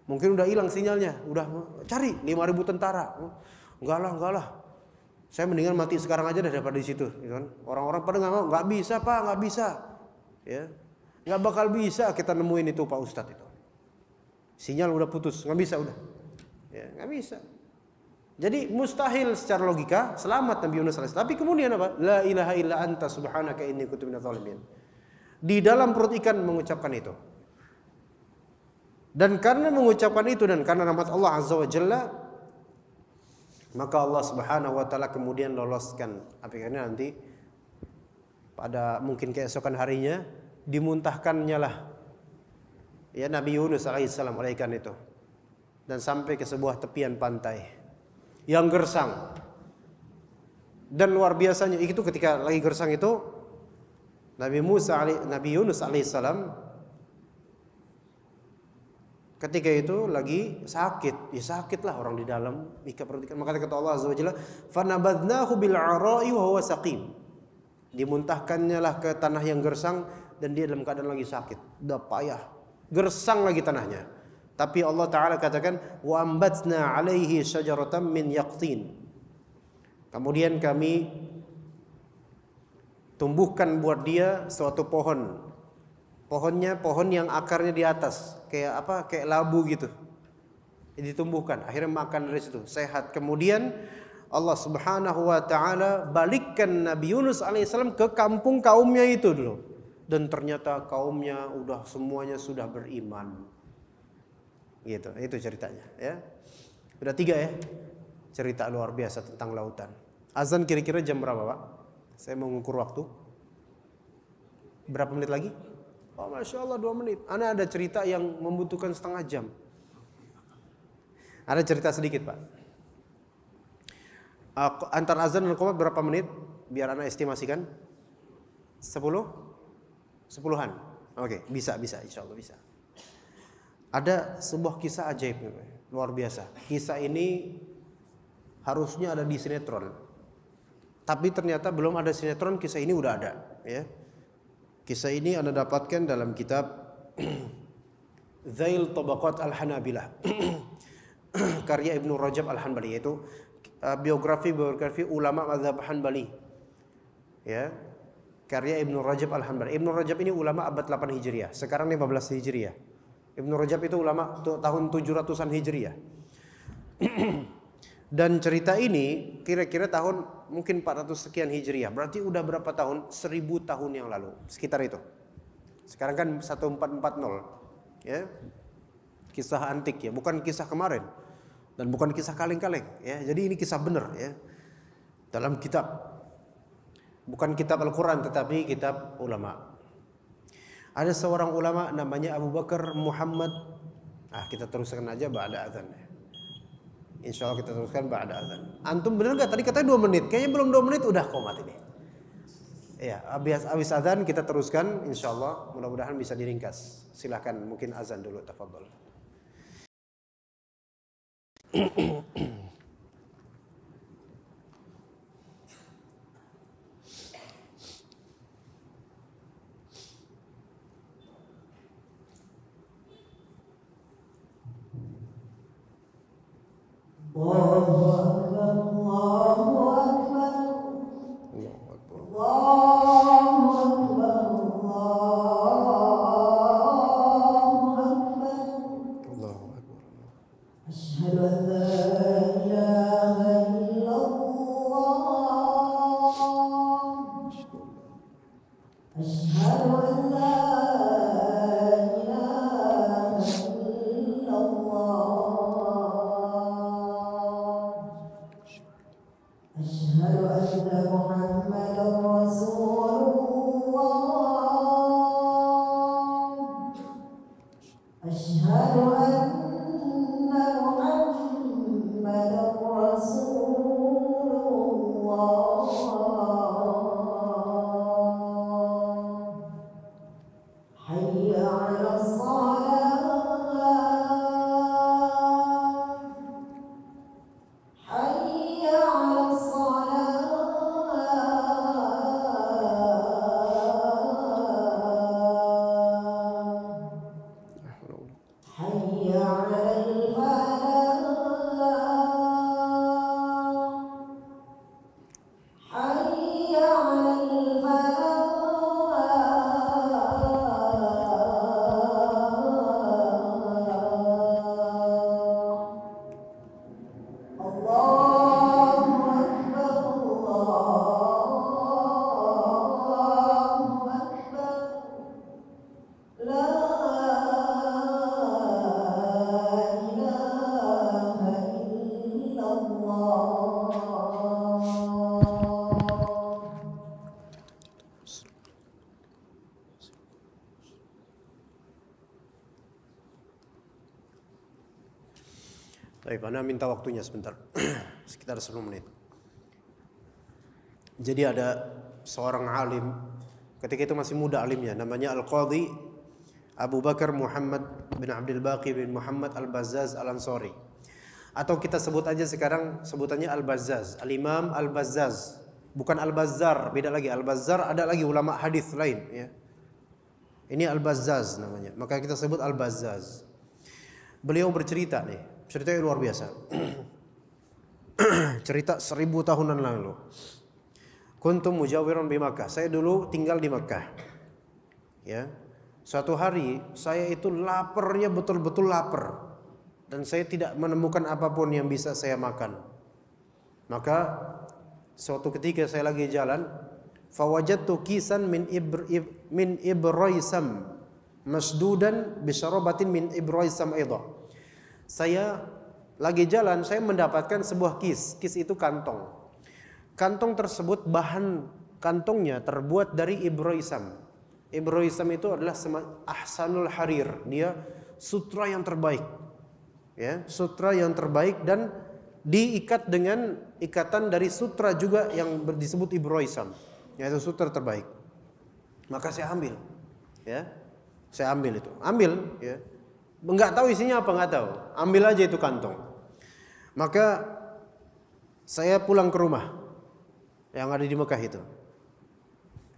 Mungkin udah hilang sinyalnya, udah cari 5.000 tentara. Enggak lah. Saya mendingan mati sekarang aja daripada di situ, gitu kan. Orang-orang pada nggak mau, nggak bisa Pak, nggak bisa. Ya. Nggak bakal bisa kita nemuin itu Pak Ustadz itu. Sinyal udah putus, nggak bisa udah. Ya, nggak bisa. Jadi mustahil secara logika selamat Nabi Yunus alaihissalam. Tapi kemudian apa? La ilaha illa anta subhanaka inni kuntu minadz zalimin. Di dalam perut ikan mengucapkan itu. Dan karena mengucapkan itu dan karena rahmat Allah Azza wa Jalla, maka Allah Subhanahu wa taala kemudian loloskan akhirnya nanti pada mungkin keesokan harinya dimuntahkannya lah ya Nabi Yunus alaihissalam oleh ikan itu dan sampai ke sebuah tepian pantai yang gersang. Dan luar biasanya itu ketika lagi gersang itu Nabi Yunus alaihissalam ketika itu lagi sakit, ya sakit lah orang di dalam ikat perut ikan. Maka kata Allah Azza wa Jalla, "Fanabadnahu bil 'ara'i wa huwa saqim." Dimuntahkannya lah ke tanah yang gersang dan dia dalam keadaan lagi sakit, udah payah, gersang lagi tanahnya. Tapi Allah Taala katakan, "Wa ambatna 'alaihi syajaratan min yaqtin." Kemudian kami tumbuhkan buat dia suatu pohon. Pohonnya pohon yang akarnya di atas, kayak labu gitu. Ditumbuhkan, akhirnya makan dari situ, sehat. Kemudian Allah Subhanahu wa taala balikkan Nabi Yunus alaihissalam ke kampung kaumnya itu dulu. Dan ternyata kaumnya semuanya sudah beriman. Gitu, itu ceritanya ya. Udah 3 ya. Cerita luar biasa tentang lautan. Azan kira-kira jam berapa, Pak? Saya mau mengukur waktu. Berapa menit lagi? Oh, Masya Allah 2 menit. Ana ada cerita yang membutuhkan setengah jam. Ada cerita sedikit Pak. Antara azan dan qomat berapa menit? Biar Ana estimasikan. 10-an. Oke, bisa insya Allah bisa. Ada sebuah kisah ajaib, luar biasa. Kisah ini harusnya ada di sinetron. Tapi ternyata belum ada sinetron, kisah ini udah ada ya. Kisah ini Anda dapatkan dalam kitab Zail Tabaqat Al-Hanabilah karya Ibnu Rajab Al-Hanbali, yaitu biografi ulama mazhab Hanbali ya, karya Ibnu Rajab Al-Hanbali. Ibnu Rajab ini ulama abad 8 Hijriah, sekarang 15 Hijriah. Ibnu Rajab itu ulama tahun 700-an Hijriah. Dan cerita ini kira-kira tahun mungkin 400 sekian Hijriah. Berarti udah berapa tahun? 1000 tahun yang lalu, sekitar itu. Sekarang kan 1440 ya. Kisah antik ya, bukan kisah kemarin. Dan bukan kisah kaleng-kaleng ya. Jadi ini kisah benar ya. Dalam kitab, bukan kitab Al-Quran tetapi kitab ulama. Ada seorang ulama namanya Abu Bakar Muhammad. Kita teruskan aja ba'da azan ya. Insya Allah kita teruskan ba'da azan. Antum bener gak? Tadi katanya 2 menit. Kayaknya belum 2 menit udah qomat ini. Ya, habis azan kita teruskan. Insya Allah mudah-mudahan bisa diringkas. Silakan mungkin azan dulu. Tafadhol. Allahu Akbar, Allahu Akbar, Allahu Akbar, Allahu Akbar, أشهد أن لا إله إلا الله أشهد أن محمدا رسول الله أشهد أن محمدا رسول الله حي على الصلاة حي على الصلاة حي على الفلاح حي على الفلاح الله أكبر الله أكبر لا إله إلا الله Baik, Anda minta waktunya sebentar. Sekitar 10 menit. Jadi ada seorang alim, ketika itu masih muda alimnya, namanya Al-Qadhi Abu Bakar Muhammad bin Abdul Baqi bin Muhammad Al-Bazzaz Al-Ansari. Atau kita sebut aja sekarang sebutannya Al-Bazzaz, Al-Imam Al-Bazzaz. Bukan Al-Bazzar, beda lagi. Al-Bazzar ada lagi ulama hadis lain, ya. Ini Al-Bazzaz namanya. Maka kita sebut Al-Bazzaz. Beliau bercerita nih, ceritanya luar biasa. Cerita 1000 tahunan lalu. Kuntum mujawiran di Makkah. Saya dulu tinggal di Makkah. Ya. Suatu hari saya itu laparnya betul-betul lapar dan saya tidak menemukan apapun yang bisa saya makan. Maka suatu ketika saya lagi jalan, fawajadtu kisan min ibraisam masdudan bi syarabatin min ibraisam aidha. Saya lagi jalan, saya mendapatkan sebuah kis. Kis itu kantong. Kantong tersebut bahan kantongnya terbuat dari ibraisam. Ibraisam itu adalah ahsanul harir. Dia sutra yang terbaik. Ya, sutra yang terbaik dan diikat dengan ikatan dari sutra juga yang disebut ibraisam. Yaitu sutra terbaik. Maka saya ambil. Ya. Saya ambil itu. Ambil, ya. Enggak tahu isinya apa, enggak tahu. Ambil aja itu kantong. Maka saya pulang ke rumah yang ada di Mekah itu.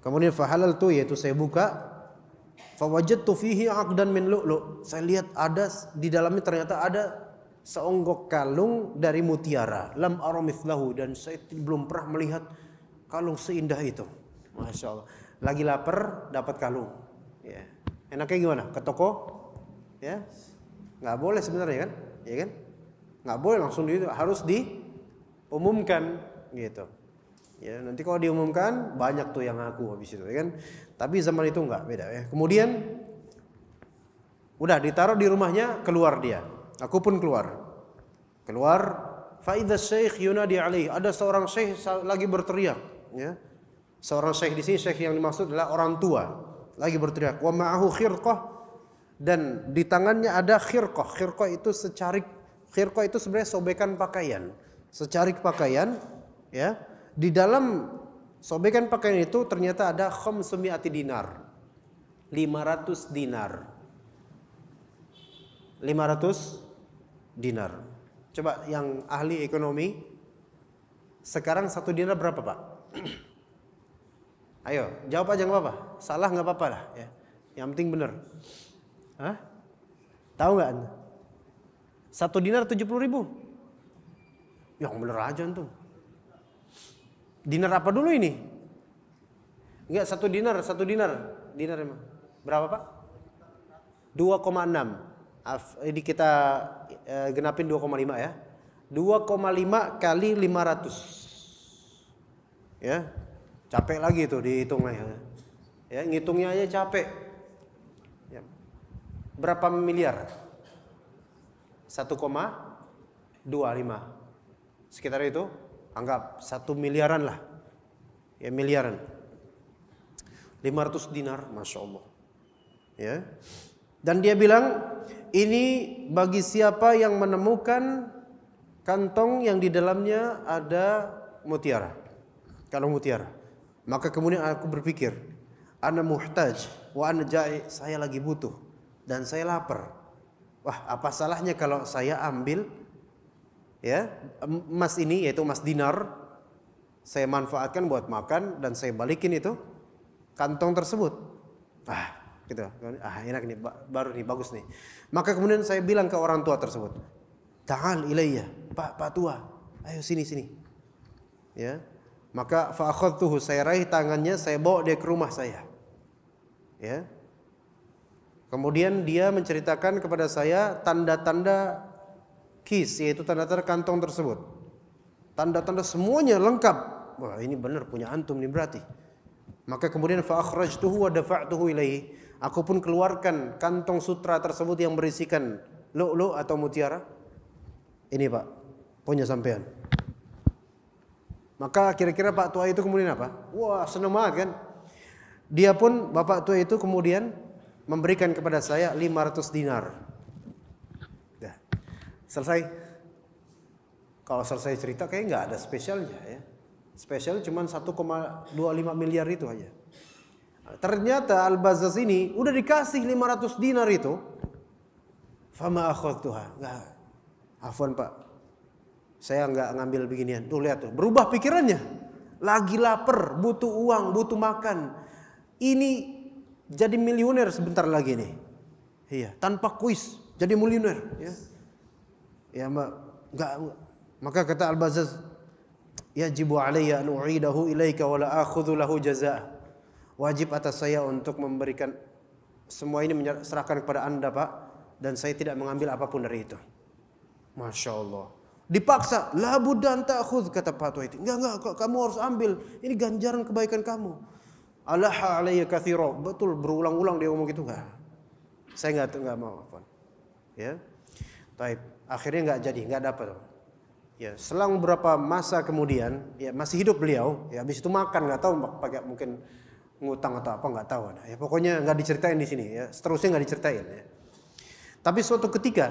Kemudian fahalal tu, yaitu saya buka, fawajadtu fihi aqdan min lu'lu'. Saya lihat ada di dalamnya ternyata ada seonggok kalung dari mutiara. Lam ara mithlahu, dan saya belum pernah melihat kalung seindah itu. Masya Allah. Lagi lapar dapat kalung. Ya. Enaknya gimana? Ke toko? Ya, nggak boleh sebenarnya kan, ya kan? Nggak boleh langsung harus diumumkan gitu. Ya, nanti kalau diumumkan banyak tuh yang ngaku habis itu, ya kan? Tapi zaman itu nggak, beda ya. Kemudian udah ditaruh di rumahnya, keluar dia. Aku pun keluar. Faidha syekh yunadi alaih. Ada seorang syekh lagi berteriak. Ya, seorang syekh di sini, syekh yang dimaksud adalah orang tua, lagi berteriak. Wa ma'ahu khirqah. Dan di tangannya ada khirqah. Khirqah itu secarik. Khirqah itu sebenarnya sobekan pakaian. Secarik pakaian, ya. Di dalam sobekan pakaian itu ternyata ada 500 dinar. 500 dinar. 500 dinar. Coba yang ahli ekonomi, sekarang 1 dinar berapa, Pak? Ayo, jawab aja nggak apa-apa. Salah nggak apa-apa lah, ya. Yang penting benar. Hah? Tahu nggak Anda? 1 dinar 70.000. Yang bener aja antum. Dinar apa dulu ini? Enggak, 1 dinar. Dinar emang. Berapa, Pak? 2,6. Ini kita genapin 2,5 ya. 2,5 kali 500. Ya. Capek lagi tuh dihitungnya. Ya, ngitungnya aja capek. Ya. Berapa miliar? 1,25. Sekitar itu, anggap 1 miliaran lah. Ya, miliaran. 500 dinar, Masya Allah. Ya. Dan dia bilang, ini bagi siapa yang menemukan kantong yang di dalamnya ada mutiara. Kalau mutiara. Maka kemudian aku berpikir, ana muhtaj wa ana ja'i, saya lagi butuh dan saya lapar. Wah, apa salahnya kalau saya ambil ya emas ini, yaitu emas dinar, saya manfaatkan buat makan dan saya balikin itu kantong tersebut. Gitu. Enak nih, baru nih, bagus nih. Maka kemudian saya bilang ke orang tua tersebut, "Ta'al ilayya, Pak tua, ayo sini." Ya. Maka fa akhadtuhu, saya raih tangannya, saya bawa dia ke rumah saya. Ya. Kemudian dia menceritakan kepada saya tanda-tanda kis, yaitu tanda-tanda kantong tersebut. Tanda-tanda semuanya lengkap. Wah, ini benar punya antum nih berarti. Maka kemudian fa akhrajtuhu wa dafa'tuhu ilaihi. Aku pun keluarkan kantong sutra tersebut yang berisikan lu'lu' atau mutiara. Ini Pak, punya sampean. Maka kira-kira Pak tua itu kemudian apa? Wah, senang banget kan? Dia pun, bapak tua itu kemudian memberikan kepada saya 500 dinar. Dah. Selesai. Kalau selesai cerita kayak nggak ada spesialnya ya. Spesial cuma 1,25 miliar itu aja. Ternyata Al-Bazzaz ini udah dikasih 500 dinar itu. Fama akhadtuha. Enggak. Afwan Pak. Saya nggak ngambil beginian. Tuh lihat tuh, berubah pikirannya. Lagi lapar, butuh uang, butuh makan. Ini jadi miliuner sebentar lagi nih. Iya, tanpa kuis jadi miliuner ya. Ya, enggak. Maka kata Al-Bazzaz, yajibu alayya an u'idahu ilaika wa la akhudhu lahu jazaa. Wajib atas saya untuk memberikan semua ini, serahkan kepada Anda Pak, dan saya tidak mengambil apapun dari itu. Masya Allah. Dipaksa, la budda an ta'khudh, kata Pak tua itu. Enggak, kamu harus ambil. Ini ganjaran kebaikan kamu. Alaha alayya katsira. Betul, berulang-ulang dia ngomong gitu enggak. Saya enggak mau, Pak. Ya. Baik, akhirnya enggak jadi, enggak dapat. Ya, selang beberapa masa kemudian, ya masih hidup beliau, ya habis itu makan, enggak tahu pakai mungkin ngutang atau apa, enggak tahu. Ya pokoknya enggak diceritain di sini ya, seterusnya enggak diceritain ya. Tapi suatu ketika,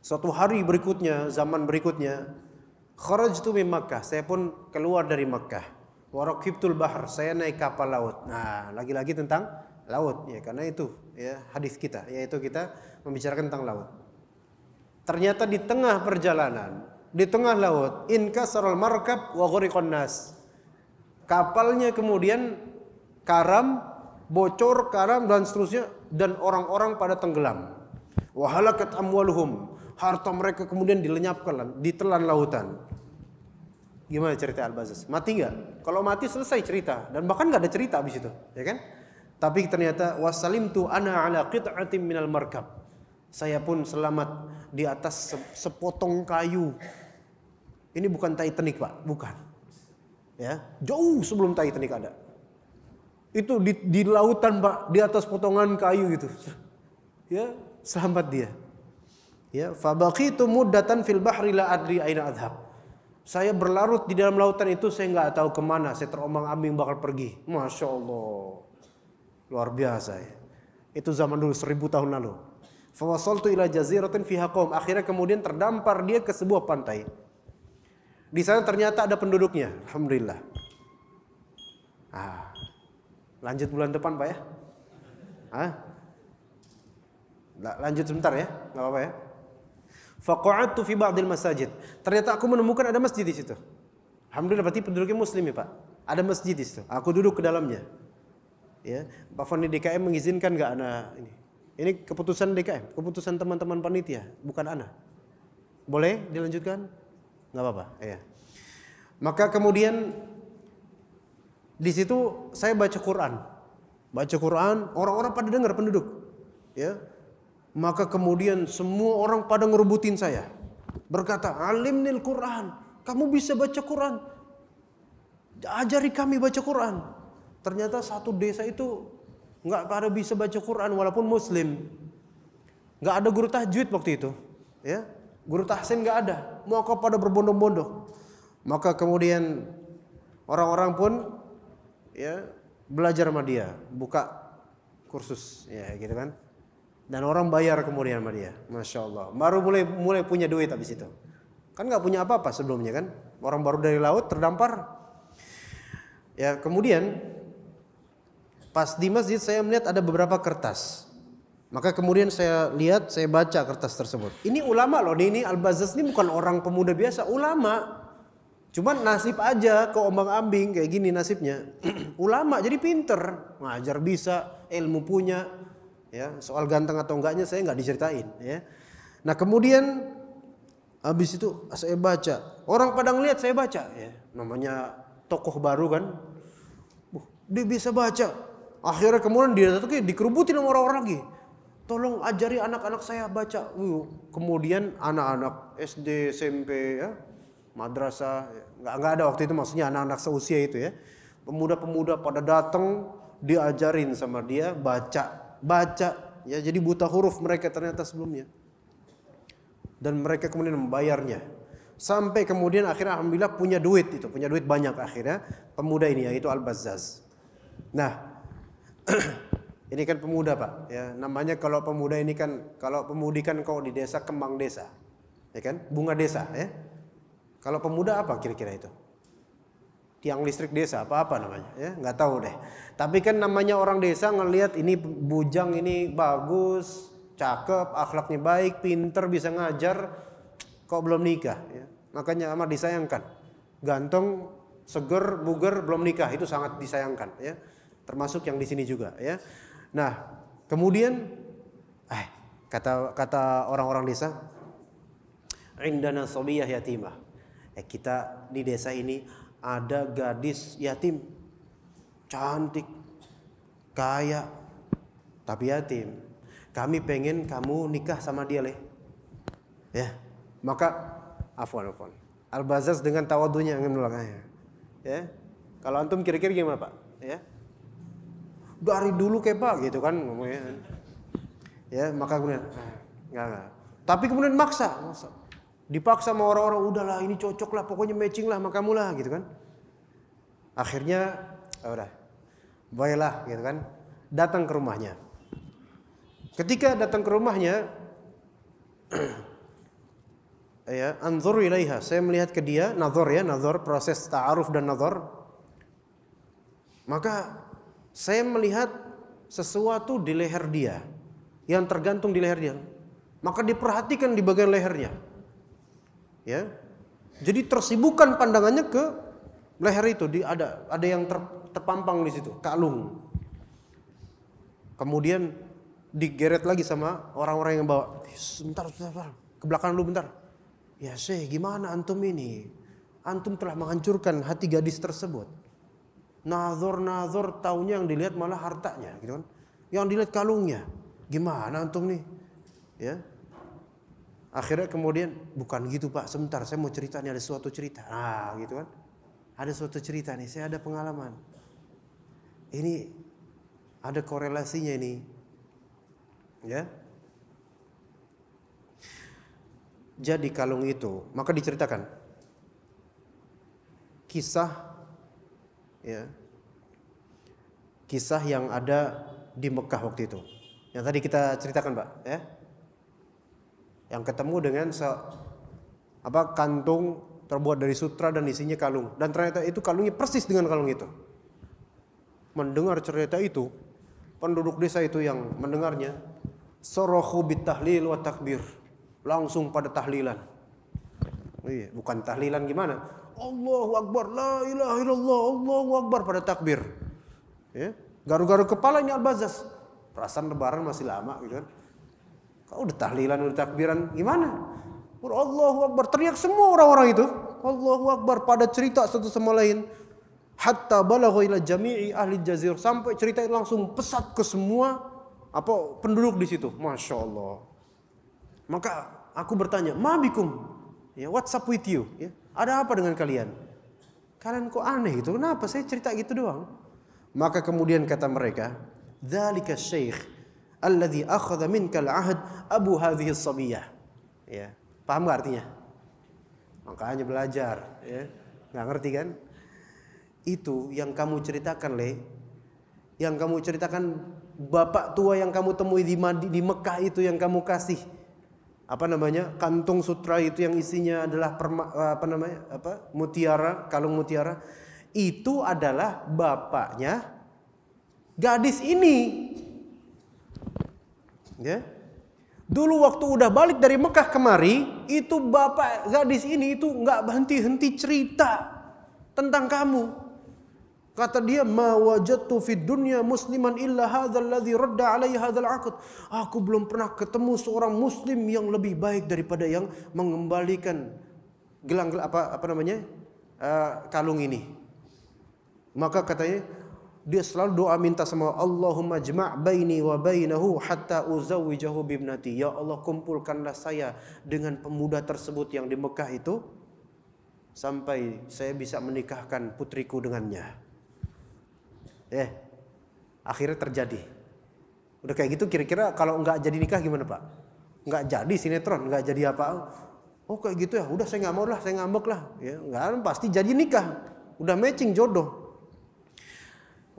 suatu hari berikutnya, zaman berikutnya, kharajtu min Makkah, saya pun keluar dari Makkah. Wa raqibtul bahr, saya naik kapal laut. Nah, lagi-lagi tentang laut ya, karena itu ya hadis kita, yaitu kita membicarakan tentang laut. Ternyata di tengah perjalanan, di tengah laut, inkasarul markab wa ghariqan nas. Kapalnya kemudian karam, bocor, karam dan seterusnya, dan orang-orang pada tenggelam. Wa halakat amwaluhum, harta mereka kemudian dilenyapkan, ditelan lautan. Gimana cerita Al-Bazzaz? Mati nggak? Kalau mati selesai cerita, dan bahkan nggak ada cerita habis itu, ya kan? Tapi ternyata wasalimtu ana ala qit'atin minal markab. Saya pun selamat di atas sepotong kayu. Ini bukan Titanic Pak, bukan. Ya, jauh sebelum Titanic ada. Itu di lautan Pak, di atas potongan kayu gitu. Ya, selamat dia. Ya, fabaqitu muddatan fil bahri la adri aina adhab. Saya berlarut di dalam lautan itu, saya nggak tahu kemana, saya terombang-ambing bakal pergi. Masya Allah, luar biasa ya. Itu zaman dulu 1000 tahun lalu. Fawasaltu ila jaziratin fiha qaum. Akhirnya kemudian terdampar dia ke sebuah pantai. Di sana ternyata ada penduduknya. Alhamdulillah. Lanjut bulan depan Pak ya. Lanjut sebentar ya, nggak apa-apa ya. Faqa'adtu fi ba'dil masajid. Ternyata aku menemukan ada masjid di situ. Alhamdulillah, berarti penduduknya muslim ya Pak. Ada masjid di situ. Aku duduk ke dalamnya. Ya, Pak Fani DKM mengizinkan nggak ana ini? Ini keputusan DKM, keputusan teman-teman panitia, bukan ana. Boleh dilanjutkan? Nggak apa-apa. Ya. Maka kemudian di situ saya baca Quran. Baca Quran, orang-orang pada dengar, penduduk. Ya. Maka kemudian semua orang pada ngerebutin saya. Berkata, "Alimnil Quran." Kamu bisa baca Quran. Ajari kami baca Quran. Ternyata satu desa itu nggak pada bisa baca Quran walaupun Muslim. Nggak ada guru tahjud waktu itu, ya. Guru tahsin nggak ada, maka pada berbondong-bondong. Maka kemudian orang-orang pun ya belajar sama dia, buka kursus, ya gitu kan. Dan orang bayar kemudian sama dia, masya Allah. Baru mulai punya duit habis itu. Kan nggak punya apa-apa sebelumnya kan, orang baru dari laut terdampar. Ya kemudian pas di masjid saya melihat ada beberapa kertas. Maka kemudian saya lihat, saya baca kertas tersebut. Ini ulama loh, ini Al-Bazzaz ini bukan orang pemuda biasa, ulama. Cuman nasib aja keombang-ambing kayak gini nasibnya. Ulama jadi pinter, ngajar bisa, ilmu punya. Ya, soal ganteng atau enggaknya saya nggak diceritain. Ya. Nah kemudian habis itu saya baca. Orang pada ngeliat saya baca. Ya. Namanya tokoh baru kan. Dia bisa baca. Akhirnya kemudian dia dikerubutin sama orang-orang lagi. Tolong ajari anak-anak saya baca. Kemudian anak-anak SD, SMP, ya, madrasah, nggak ada waktu itu, maksudnya anak-anak seusia itu ya. Pemuda-pemuda pada datang, diajarin sama dia baca, ya. Jadi buta huruf mereka ternyata sebelumnya. Dan mereka kemudian membayarnya. Sampai kemudian akhirnya alhamdulillah punya duit banyak akhirnya pemuda ini yaitu Al-Bazzaz. Nah. Ini kan pemuda Pak, ya namanya kalau pemuda ini kan, kalau pemudi kan kalau di desa kembang desa, ya kan, bunga desa, ya. Kalau pemuda apa kira-kira itu? Tiang listrik desa, apa namanya, ya nggak tahu deh. Tapi kan namanya orang desa ngelihat ini bujang, ini bagus, cakep, akhlaknya baik, pinter, bisa ngajar, kok belum nikah, ya. Makanya amat disayangkan. Ganteng, seger, buger, belum nikah itu sangat disayangkan, ya. Termasuk yang di sini juga, ya. Nah, kemudian kata orang-orang desa, indana sabiyah yatimah. Kita di desa ini ada gadis yatim, cantik, kaya, tapi yatim. Kami pengen kamu nikah sama dia, leh. Ya, maka afwan. Al-Bazzaz dengan tawadunya menolaknya. Ya, kalau antum kira-kira gimana Pak? Ya. Dari dulu kayak Pak gitu kan ngomongnya. Ya, maka kemudian enggak. Tapi kemudian maksa. Dipaksa sama orang-orang, udahlah ini cocok lah, pokoknya matching lah sama kamu lah gitu kan. Akhirnya udah. Baiklah gitu kan. Datang ke rumahnya. Ketika datang ke rumahnya ya, anzur ilaiha, saya melihat ke dia, nazar proses ta'aruf dan nazar. Maka saya melihat sesuatu di leher dia yang tergantung di leher dia. Maka diperhatikan di bagian lehernya. Ya. Jadi tersibukkan pandangannya ke leher itu, ada yang terpampang di situ, kalung. Kemudian digeret lagi sama orang-orang yang bawa. Sebentar, ke belakang dulu bentar. Ya Syekh, gimana antum ini? Antum telah menghancurkan hati gadis tersebut. Nazar taunya yang dilihat malah hartanya gitu kan. Yang dilihat kalungnya. Gimana antum nih? Ya. Akhirnya kemudian bukan gitu Pak, sebentar saya mau cerita nih, ada suatu cerita. Nah, gitu kan. Ada suatu cerita nih, saya ada pengalaman. Ini ada korelasinya ini. Ya. Jadi kalung itu, maka diceritakan kisah yang ada di Mekah waktu itu. Yang tadi kita ceritakan, Pak, ya. Yang ketemu dengan kantung terbuat dari sutra dan isinya kalung, dan ternyata itu kalungnya persis dengan kalung itu. Mendengar cerita itu, penduduk desa itu yang mendengarnya sarahu bitahlil wa takbir, langsung pada tahlilan. Iya, bukan tahlilan gimana? Allahu Akbar, la ilaha illallah, Allahu Akbar, pada takbir. Ya, garu-garu kepala ini Al-Bazzaz. Perasaan lebaran masih lama gitu kan. Kau udah tahlilan, udah takbiran, gimana? Allahu Akbar, teriak semua orang-orang itu. Allahu Akbar, pada cerita satu sama lain. Hatta balagha ila jami'i ahli jazir, sampai cerita itu langsung pesat ke semua penduduk di situ. Masya Allah. Maka aku bertanya, ma bikum? Ya, what's up with you? Ya, ada apa dengan kalian? Kalian kok aneh gitu? Kenapa saya cerita gitu doang? Maka kemudian kata mereka, dzalika syekh alladzi akhadha minkal ahd abu hadhihi as-sabiyah. Ya, paham enggak artinya? Makanya belajar, ya. Enggak ngerti kan? Itu yang kamu ceritakan, yang kamu ceritakan bapak tua yang kamu temui di Mekah itu, yang kamu kasih kantung sutra itu yang isinya adalah mutiara, kalung mutiara, itu adalah bapaknya gadis ini. Ya. Dulu waktu udah balik dari Mekah kemari, itu bapak gadis ini itu nggak henti-henti cerita tentang kamu. Kata dia, ma wajadtu fid dunya musliman illa hadzal ladzi radda alaihi hadzal aqd. Aku belum pernah ketemu seorang muslim yang lebih baik daripada yang mengembalikan kalung ini. Maka katanya dia selalu doa minta sama Allahumma jma' baini wa bainahu hatta uzawwijahu bibnati. Ya Allah, kumpulkanlah saya dengan pemuda tersebut yang di Mekah itu sampai saya bisa menikahkan putriku dengannya. Akhirnya terjadi. Udah kayak gitu, kira-kira kalau nggak jadi nikah gimana Pak? Nggak jadi sinetron, nggak jadi apa? Oh kayak gitu ya, udah saya nggak mau lah, saya ngambek lah. Ya nggak, pasti jadi nikah. Udah matching jodoh.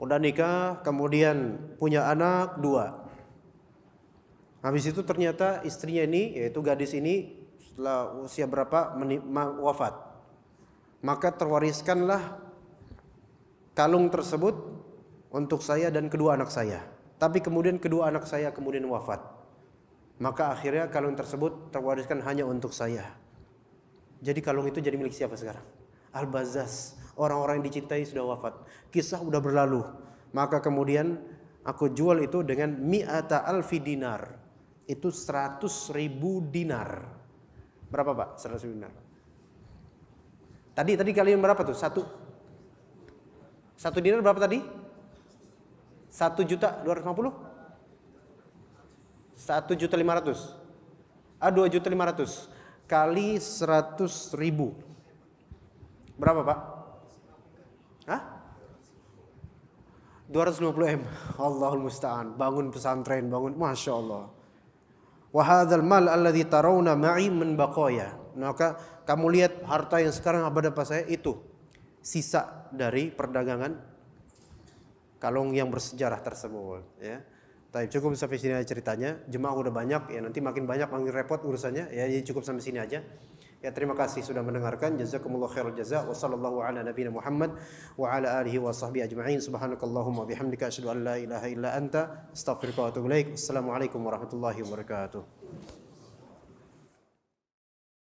Udah nikah, kemudian punya anak 2. Habis itu ternyata istrinya ini, yaitu gadis ini, setelah usia berapa wafat. Maka terwariskanlah kalung tersebut untuk saya dan kedua anak saya. Tapi kemudian kedua anak saya kemudian wafat. Maka akhirnya kalung tersebut terwariskan hanya untuk saya. Jadi kalung itu jadi milik siapa sekarang? Al-Bazzaz. Orang-orang yang dicintai sudah wafat. Kisah udah berlalu. Maka kemudian aku jual itu dengan mi'ata alfi dinar. Itu 100.000 dinar. Berapa Pak? 100.000 dinar. Tadi kalian berapa tuh? Satu dinar berapa tadi? 1.250.000? 1.500.000. 2.500.000 kali 100.000. Berapa Pak? Hah? 250 M. Allahul musta'an. Bangun pesantren, bangun, masya Allah. Wa hadzal mal alladzi tarawna ma'i min baqaya. Maka kamu lihat harta yang sekarang ada pada saya itu sisa dari perdagangan kalung yang bersejarah tersebut, ya. Tapi cukup sampai sini aja ceritanya. Jemaah udah banyak, ya nanti makin banyak makin repot urusannya, ya. Jadi cukup sampai sini aja. Ya terima kasih sudah mendengarkan. Jazakumullah khairul jazaa. Wa sallallahu ala nabiyina Muhammad wa ala alihi wa sahbihi ajma'in. Subhanakallahumma bihamdika asyhadu an la ilaha illa anta astaghfiruka wa atubu ilaik. Assalamualaikum warahmatullahi wabarakatuh.